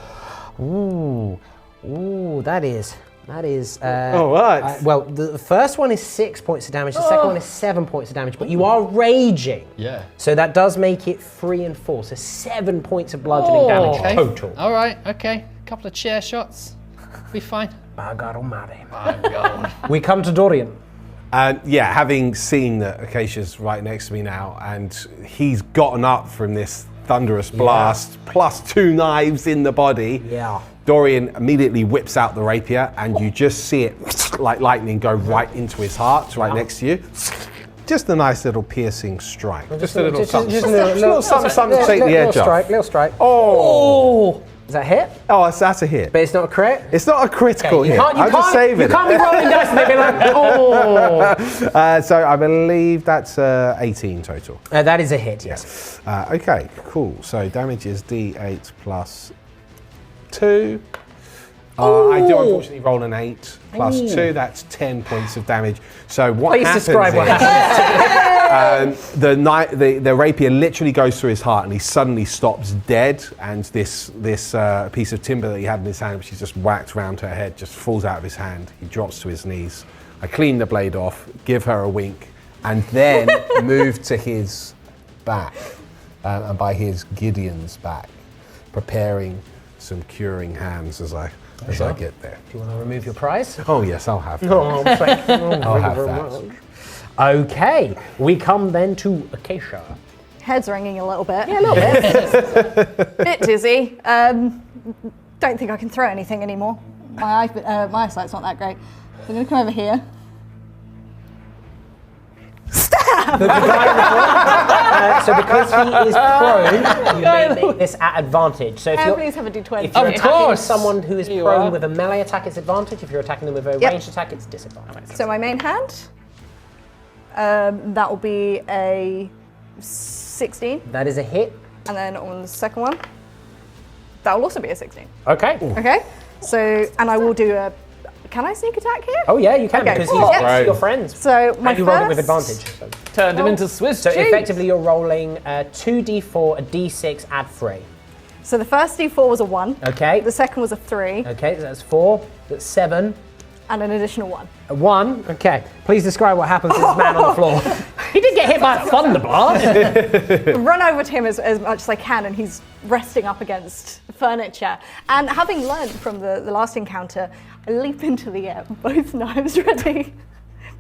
that is. All right. Well, the first one is 6 points of damage. The second one is 7 points of damage. But you are raging. Yeah. So that does make it 3 and 4. So 7 points of bludgeoning damage total. All right. Okay. A couple of chair shots. Be fine. By God Almighty. My God. We come to Dorian. Having seen that Acacia's right next to me now, and he's gotten up from this thunderous blast, plus 2 knives in the body. Yeah. Dorian immediately whips out the rapier, and you just see it like lightning go right into his heart, right next to you. Just a nice little piercing strike. Just a little something. Just a little something to take the edge off. Little strike. Oh! Is that a hit? Oh, that's a hit. But it's not a crit? It's not a critical hit. I'm just saving it. You can't be rolling dice and they'd be like, oh! So I believe that's 18 total. That is a hit, yes. Okay, cool. So damage is D8 plus 2. I do unfortunately roll an 8 plus 2. That's 10 points of damage. So what happens describe what happens. The rapier literally goes through his heart, and he suddenly stops dead. And this piece of timber that he had in his hand, which he's just whacked round her head, just falls out of his hand. He drops to his knees. I clean the blade off, give her a wink, and then move to his back, and by his Gideon's back, preparing some curing hands as I get there. Do you want to remove your prize? Oh yes, I'll have that. Oh, thank you. I'll have that. Okay, we come then to Acacia. Head's ringing a little bit. Yeah, a little bit. Bit dizzy. Don't think I can throw anything anymore. My eyesight's not that great. So I'm going to come over here. Stab! So because he is prone, you may make this at advantage. So if you're, please have a d20. if you're Of attacking course. someone who is Here you prone are. with a melee attack, it's advantage. If you're attacking them with a Yep. ranged attack, it's disadvantage. So my main hand, that will be a 16. That is a hit. And then on the second one, that will also be a 16. Okay. Okay? So, and I will do a... Can I sneak attack here? Oh yeah, you can Okay, because cool. he's Yep. your friends. So my And you first... rolled it with advantage. So, Turned him into Swiss so cheese. effectively, you're rolling 2d4, a d6, add 3. So the first d4 was a 1. Okay. The second was a 3. Okay, so that's 4. That's 7. And an additional 1. A 1. Okay. Please describe what happens to this man on the floor. He did get hit by a thunder blast. Run over to him as much as I can, and he's resting up against furniture. And having learned from the last encounter, I leap into the air, both knives ready.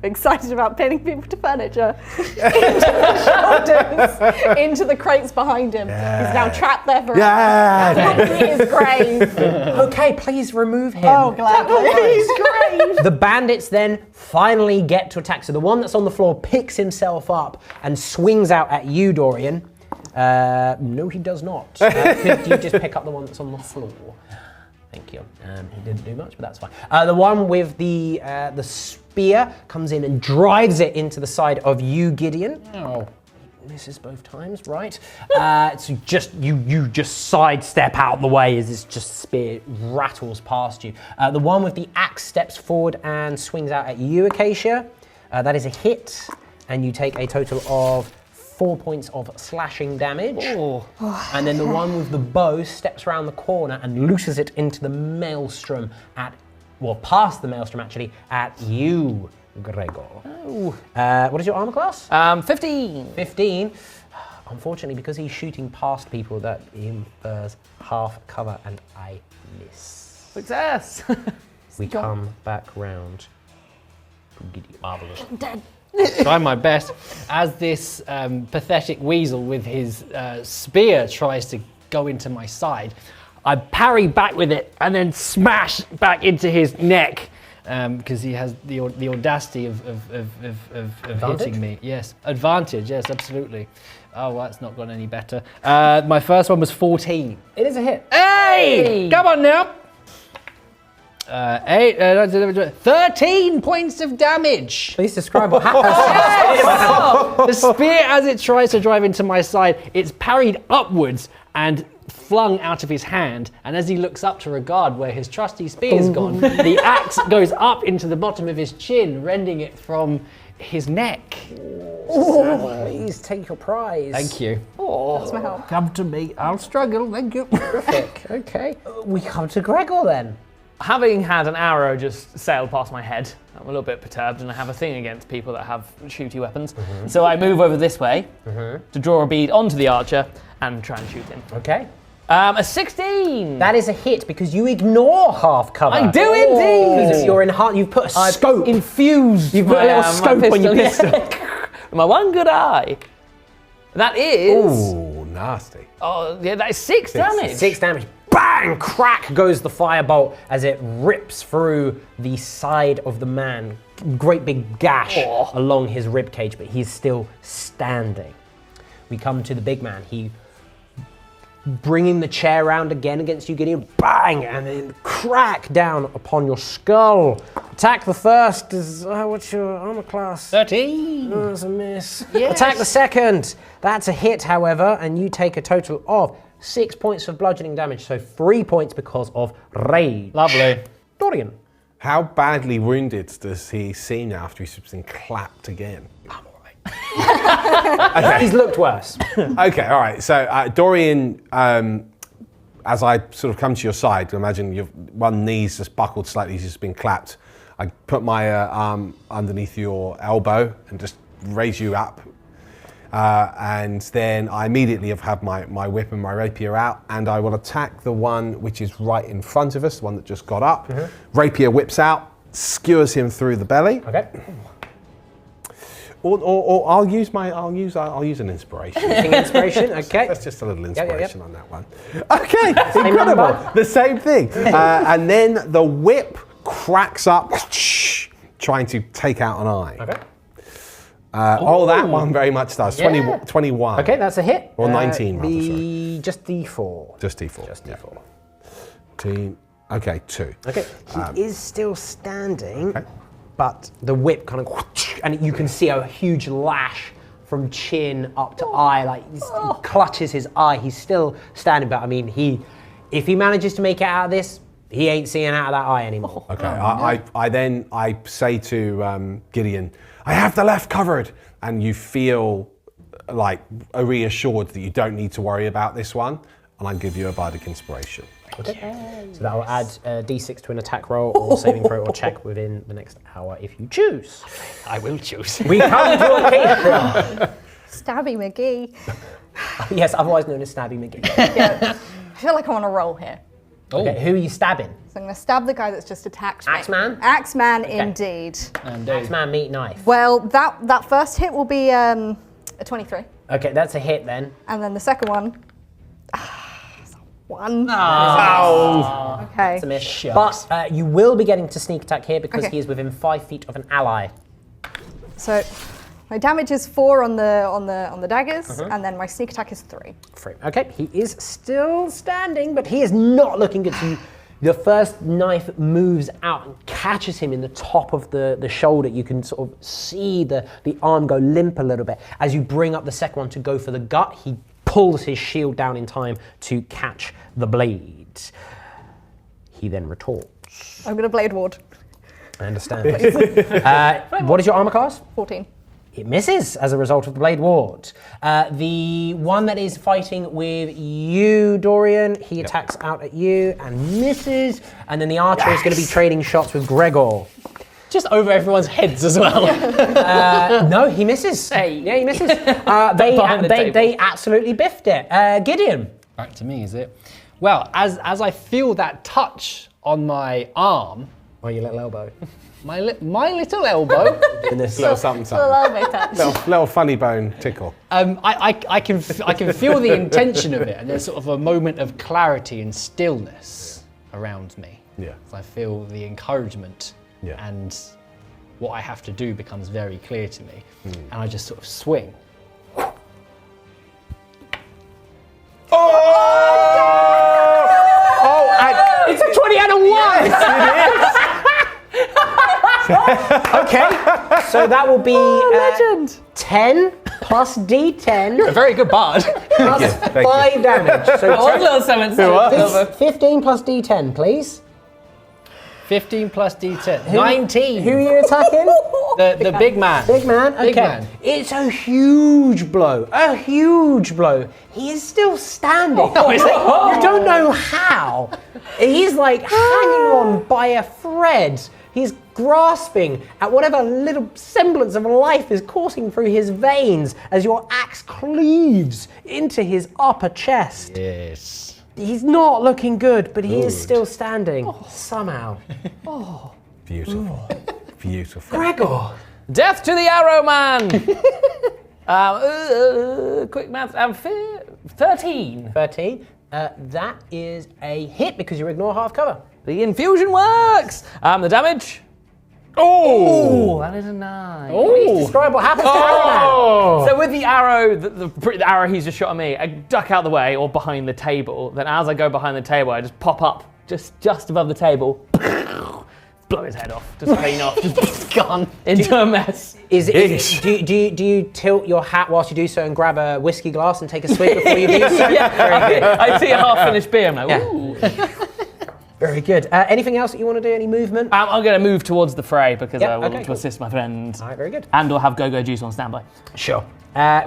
Excited about pinning people to furniture, into the shoulders, into the crates behind him. He's now trapped there forever. Probably his grave. Okay, please remove him. Oh, gladly. The bandits then finally get to attack. So the one that's on the floor picks himself up and swings out at you, Dorian. No, he does not. Could you just pick up the one that's on the floor? Thank you. He didn't do much, but that's fine. The one with the spear comes in and drives it into the side of you, Gideon. Oh. Misses both times, right? So you just sidestep out the way as this just spear rattles past you. The one with the axe steps forward and swings out at you, Acacia. That is a hit, and you take a total of 4 points of slashing damage. And then the one with the bow steps around the corner and looses it into the maelstrom past the maelstrom actually, at you, Gregor. What is your armor class? 15. 15. Unfortunately, because he's shooting past people, that infers half cover, and I miss. Success. We come back round to Gideon. Marvelous. I'm dead. Try my best. As this pathetic weasel with his spear tries to go into my side, I parry back with it and then smash back into his neck because he has the audacity of hitting me. Yes, advantage. Yes, absolutely. Oh, well, that's not gone any better. My first one was 14. It is a hit. Hey! Come on now. 13 points of damage. Please describe what happens. The spear, as it tries to drive into my side, it's parried upwards and flung out of his hand. And as he looks up to regard where his trusty spear's gone, the axe goes up into the bottom of his chin, rending it from his neck. Please take your prize. Thank you. That's my help. Come to me. I'll struggle. Thank you. Terrific. Okay. We come to Gregor then. Having had an arrow just sail past my head, I'm a little bit perturbed, and I have a thing against people that have shooty weapons. So I move over this way to draw a bead onto the archer and try and shoot him. Okay. A 16! That is a hit because you ignore half cover. I do indeed! Because you're you've put a scope. Infused. You've put a little scope on your pistol. My one good eye. That is... Ooh, nasty. Oh, yeah, that is 6 damage. 6 damage. Bang! Crack goes the firebolt as it rips through the side of the man. Great big gash along his ribcage, but he's still standing. We come to the big man. He bringing the chair round again against you, Gideon. Bang! And then crack down upon your skull. Attack the first is, what's your armor class? 13. Oh, that's a miss. Yes. Attack the second. That's a hit, however, and you take a total of 6 points of bludgeoning damage, so 3 points because of rage. Lovely. Dorian. How badly wounded does he seem after he's been clapped again? I'm all right. Okay. He's looked worse. Okay, all right. So Dorian, as I sort of come to your side, imagine your one knee's just buckled slightly, he's just been clapped. I put my arm underneath your elbow and just raise you up. And then I immediately have my whip and my rapier out, and I will attack the one which is right in front of us, the one that just got up. Rapier whips out, skewers him through the belly. Okay. Or I'll use an inspiration. Inspiration, okay. That's just a little inspiration on that one. Okay, Same incredible. number. The same thing. And then the whip cracks up, trying to take out an eye. Okay. That one very much does. Yeah. 21. Okay, that's a hit. Or 19, rather, sorry. Just D4. Just D4. Just D4. Okay, 2. Okay, he is still standing, Okay. but the whip kind of, and you can see a huge lash from chin up to eye, like he clutches his eye. He's still standing, but I mean, if he manages to make it out of this, he ain't seeing out of that eye anymore. Okay, I say to Gideon, I have the left covered, and you feel like reassured that you don't need to worry about this one. and I give you a bardic inspiration. Okay. So that will add d6 to an attack roll or saving throw or check within the next hour if you choose. I will choose. We come to Acacia. Stabby McGee. Yes, otherwise known as Stabby McGee. Yeah. I feel like I want to roll here. Okay, who are you stabbing? So I'm going to stab the guy that's just attacked me. Axeman? Axeman, indeed. Axeman, meat, knife. Well, that first hit will be a 23. Okay, that's a hit then. And then the second one, it's a 1. Okay. It's a miss. But you will be getting to sneak attack here because he is within 5 feet of an ally. So my damage is 4 on the daggers, and then my sneak attack is 3. 3. Okay, he is still standing, but he is not looking good. So the first knife moves out and catches him in the top of the shoulder. You can sort of see the arm go limp a little bit. As you bring up the second one to go for the gut, he pulls his shield down in time to catch the blade. He then retorts. I'm going to Blade Ward. I understand. What is your armor class? 14. It misses as a result of the Blade Ward. The one that is fighting with you, Dorian, he attacks out at you and misses. And then the archer is going to be trading shots with Gregor. Just over everyone's heads as well. No, he misses. Hey. Yeah, he misses. Behind the table. They absolutely biffed it. Gideon. Back to me, is it? Well, as I feel that touch on my arm, Oh, your little elbow. my little elbow, In this little something, Little something. elbow touch. Little funny bone tickle. I can feel the intention of it, and there's sort of a moment of clarity and stillness around me. Yeah. So I feel the encouragement, and what I have to do becomes very clear to me, and I just sort of swing. It's a 20 and a 1! Okay, so that will be Legend. 10 plus d10 A very good bard. plus Thank 5 damage. So One little sentence. 15 plus d10, please. 15 plus d10. 19. Who are you attacking? The big man. Big man? Okay. Big man. It's a huge blow. A huge blow. He is still standing. Oh, is he? You don't know how. He's like hanging on by a thread. He's grasping at whatever little semblance of life is coursing through his veins as your axe cleaves into his upper chest. Yes. He's not looking good, but he is still standing somehow. Beautiful. Beautiful. Gregor. Death to the arrow man! Quick math. 13. 13. That is a hit because you ignore half cover. The infusion works. The damage. Oh, that is a 9. Please describe what happens to Arrow Man. So with the arrow, the arrow he's just shot at me, I duck out the way or behind the table. Then as I go behind the table, I just pop up just above the table, blow his head off, just clean off, just gone into a mess. Do you tilt your hat whilst you do so and grab a whiskey glass and take a swig before you do so? Yeah, Very good. I see a half-finished beer. I'm like, Yeah. ooh. Very good. Anything else that you want to do? Any movement? I'm going to move towards the fray because I want okay, to cool. assist my friend. All right, very good. And or have go-go juice on standby. Sure.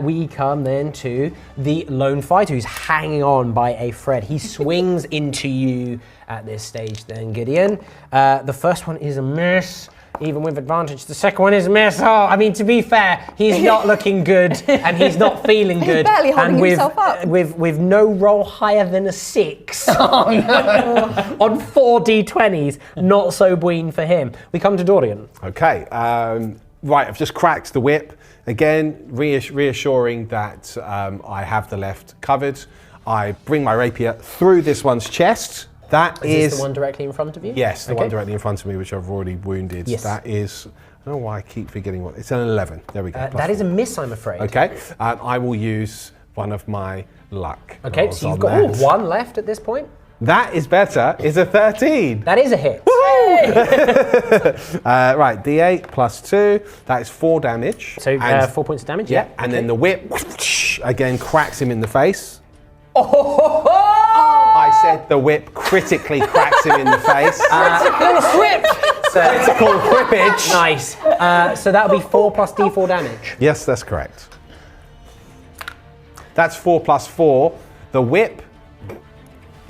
We come then to the lone fighter who's hanging on by a thread. He swings into you at this stage then, Gideon. The first one is a miss, even with advantage. The second one is a miss. Oh, I mean, to be fair, he's not looking good and he's not feeling good. barely holding and himself up. With no roll higher than a 6 on 4 d20s, not so buoyant for him. We come to Dorian. Okay, right, I've just cracked the whip. Again, reassuring that I have the left covered. I bring my rapier through this one's chest. That Is is this the one directly in front of you? Yes, the Okay. one directly in front of me, which I've already wounded. Yes. That is, I don't know why I keep forgetting what, it's an 11. There we go. That is a miss, I'm afraid. Okay, I will use one of my luck. Okay, rolls so you've on got that. one left at this point. That is better, is a 13. That is a hit. Right, D8 plus 2, that is 4 damage. So And- 4 points of damage. yeah, and then the whip again cracks him in the face. Oh! I said the whip critically cracks him in the face. Critical whippage. Nice. So that'll be 4 plus d4 damage. Yes, that's correct. That's 4 plus 4. The whip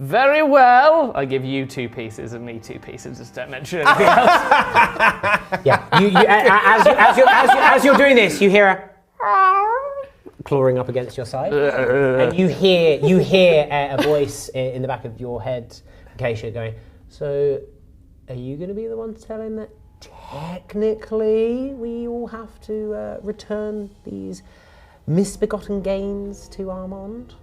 Very well. I give you 2 pieces and me 2 pieces. Just don't mention anything else. Yeah. As you're doing this, you hear a clawing up against your side, and you hear a voice in the back of your head, Acacia, going, "So, are you going to be the one telling that technically we all have to return these misbegotten gains to Armand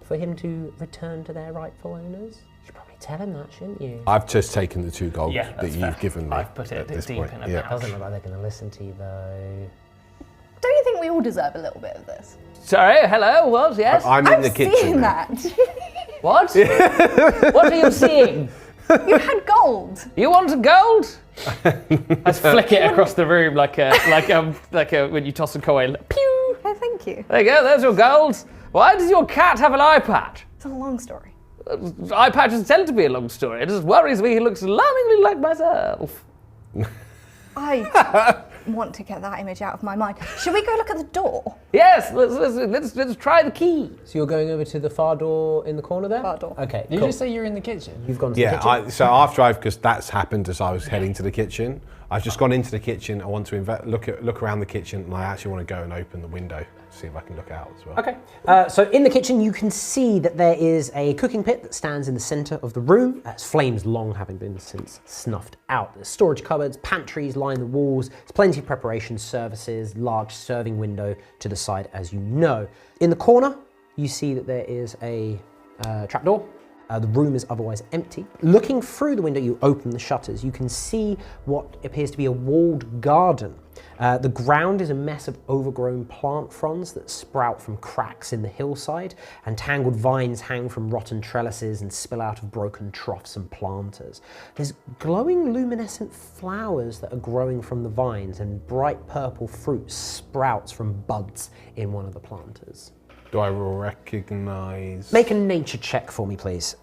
for him to return to their rightful owners?" You should probably tell him that, shouldn't you? I've just taken the 2 gold Yeah, that that's you've fair. given me. I've put it at this deep point. in a Yeah. pouch. Doesn't look like they're going to listen to you, though. Don't you think we all deserve a little bit of this? Sorry, hello, what? Yes? I'm in the kitchen. Seeing now. that. What? What are you seeing? You had gold. You want gold? I flick it across the room like a when you toss a coin. Pew! Oh, thank you. There you go, there's your gold. Why does your cat have an eye patch? It's a long story. Eye patches tend to be a long story. It just worries me he looks alarmingly like myself. I want to get that image out of my mind. Should we go look at the door? Yes, let's try the key. So you're going over to the far door in the corner there? Far door. Okay, Did you cool. just say you're in the kitchen? You've gone to the Yeah, kitchen? so after because that's happened as I was heading to the kitchen. I've just gone into the kitchen. I want to look around the kitchen, and I actually want to go and open the window, see if I can look out as well. Okay. So in the kitchen, you can see that there is a cooking pit that stands in the centre of the room. Its flames long having been since snuffed out. There's storage cupboards, pantries line the walls. There's plenty of preparation services, large serving window to the side, as you know. In the corner, you see that there is a trapdoor. The room is otherwise empty. Looking through the window, you open the shutters. You can see what appears to be a walled garden. The ground is a mess of overgrown plant fronds that sprout from cracks in the hillside, and tangled vines hang from rotten trellises and spill out of broken troughs and planters. There's glowing luminescent flowers that are growing from the vines, and bright purple fruit sprouts from buds in one of the planters. Do I recognise? Make a nature check for me, please.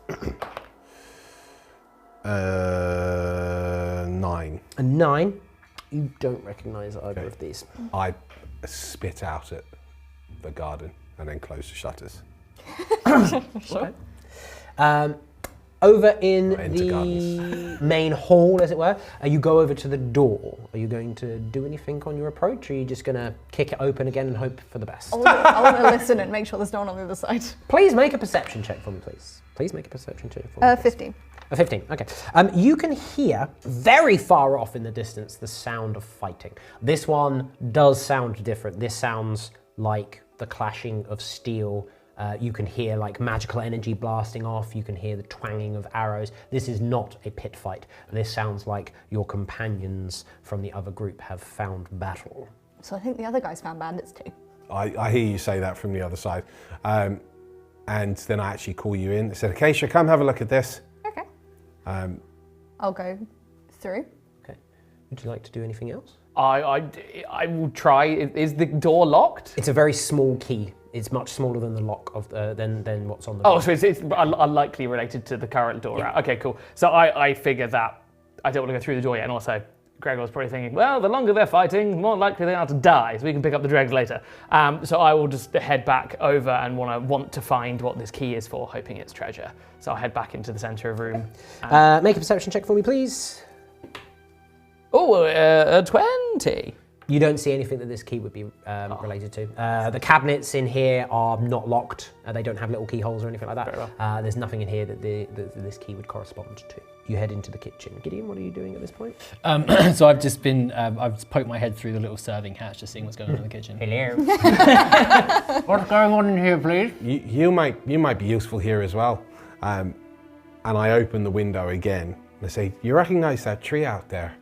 9. A 9. You don't recognise either Okay. of these. I spit out at the garden and then close the shutters. Over in Not into the gardens. main hall, as it were, you go over to the door. Are you going to do anything on your approach, or are you just going to kick it open again and hope for the best? I want to listen and make sure there's no one on the other side. Please make a perception check for me, please. Please make a perception check for me. 15. A 15, okay. You can hear very far off in the distance the sound of fighting. This one does sound different. This sounds like the clashing of steel. You can hear like magical energy blasting off. You can hear the twanging of arrows. This is not a pit fight. This sounds like your companions from the other group have found battle. So I think the other guys found bandits too. I hear you say that from the other side. And then I actually call you in. I said, Acacia, come have a look at this. Okay. Um, I'll go through. Okay. Would you like to do anything else? I will try. Is the door locked? It's a very small key. It's much smaller than the lock of than what's on the Oh, door. so it's unlikely related to the current door. Yeah. Okay, cool. So I figure that I don't want to go through the door yet, and also Gregor's probably thinking, well, the longer they're fighting, the more likely they are to die, so we can pick up the dregs later. So I will just head back over and want to find what this key is for, hoping it's treasure. So I'll head back into the centre of the room. Make a perception check for me, please. Oh, 20. You don't see anything that this key would be related to. The cabinets in here are not locked. They don't have little keyholes or anything like that. Very There's nothing in here that this key would correspond to. You head into the kitchen. Gideon, what are you doing at this point? So I've just been, I've poked my head through the little serving hatch, just seeing what's going on in the kitchen. Hello. What's going on in here, please? you might be useful here as well. And I open the window again and I say, you recognise that tree out there?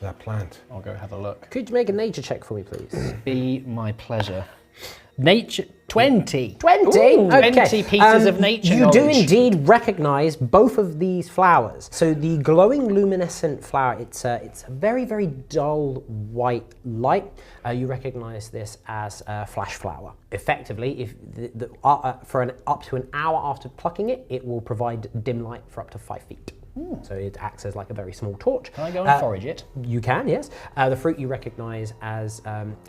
That plant? I'll go have a look. Could you make a nature check for me, please? Be my pleasure. Nature 20. 20? Ooh, Okay. 20 pieces of nature You do knowledge. indeed recognise both of these flowers. So the glowing luminescent flower, it's a very, very dull white light. You recognise this as a flash flower. Effectively, if for up to an hour after plucking it, it will provide dim light for up to 5 feet. So it acts as like a very small torch. Can I go and forage it? You can, yes. The fruit you recognise as,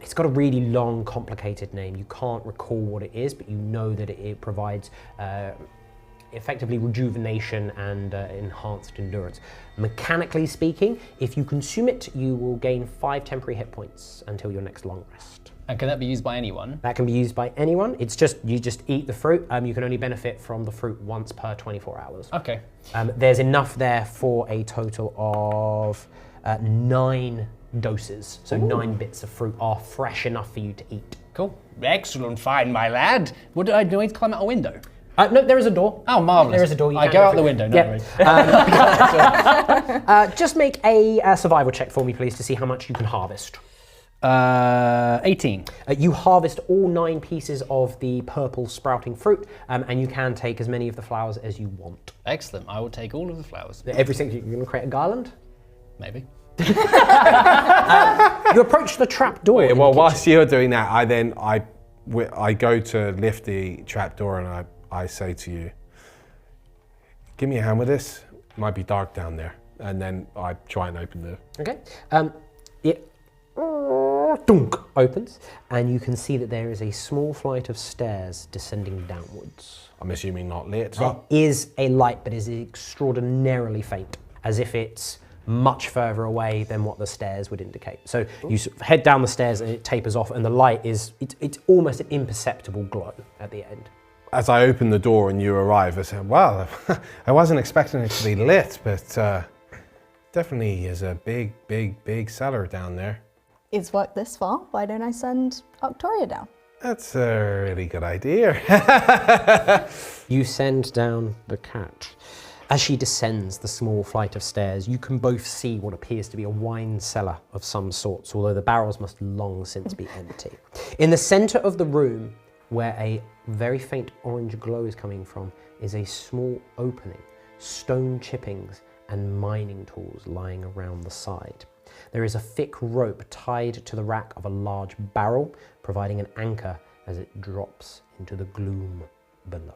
it's got a really long, complicated name. You can't recall what it is, but you know that it provides effectively rejuvenation and enhanced endurance. Mechanically speaking, if you consume it, you will gain 5 temporary hit points until your next long rest. And can that be used by anyone? That can be used by anyone. It's just, you just eat the fruit. You can only benefit from the fruit once per 24 hours. Okay. There's enough there for a total of 9 doses. So 9 bits of fruit are fresh enough for you to eat. Cool. Excellent find, my lad. What do I do? I need to climb out a window? No, there is a door. Oh, marvellous. There is a door. I go out the window, no worries. Just make a survival check for me, please, to see how much you can harvest. 18. You harvest all 9 pieces of the purple sprouting fruit, and you can take as many of the flowers as you want. Excellent. I will take all of the flowers. Every single, you're going to create a garland? Maybe. You approach the trap door. Wait, well, whilst you're doing that, I go to lift the trap door and I say to you, give me a hand with this. It might be dark down there. And then I try and open the... Okay. It dunk opens, and you can see that there is a small flight of stairs descending downwards. I'm assuming not lit. There is a light, but is extraordinarily faint, as if it's much further away than what the stairs would indicate. So you sort of head down the stairs and it tapers off, and the light is, it's almost an imperceptible glow at the end. As I open the door and you arrive, I said, well, I wasn't expecting it to be lit, but definitely is a big, big, big cellar down there. It's worked this far. Why don't I send Octoria down? That's a really good idea. You send down the cat. As she descends the small flight of stairs, you can both see what appears to be a wine cellar of some sorts, although the barrels must long since be empty. In the center of the room, where a very faint orange glow is coming from, is a small opening, stone chippings and mining tools lying around the side. There is a thick rope tied to the rack of a large barrel, providing an anchor as it drops into the gloom below.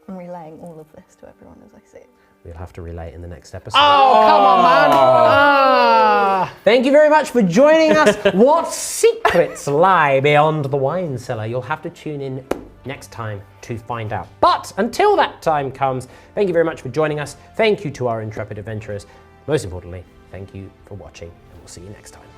I'm relaying all of this to everyone as I see it. We'll have to relay it in the next episode. Oh, come on, man! Ah. Thank you very much for joining us. What secrets lie beyond the wine cellar? You'll have to tune in next time to find out. But until that time comes, thank you very much for joining us. Thank you to our intrepid adventurers. Most importantly, thank you for watching, and we'll see you next time.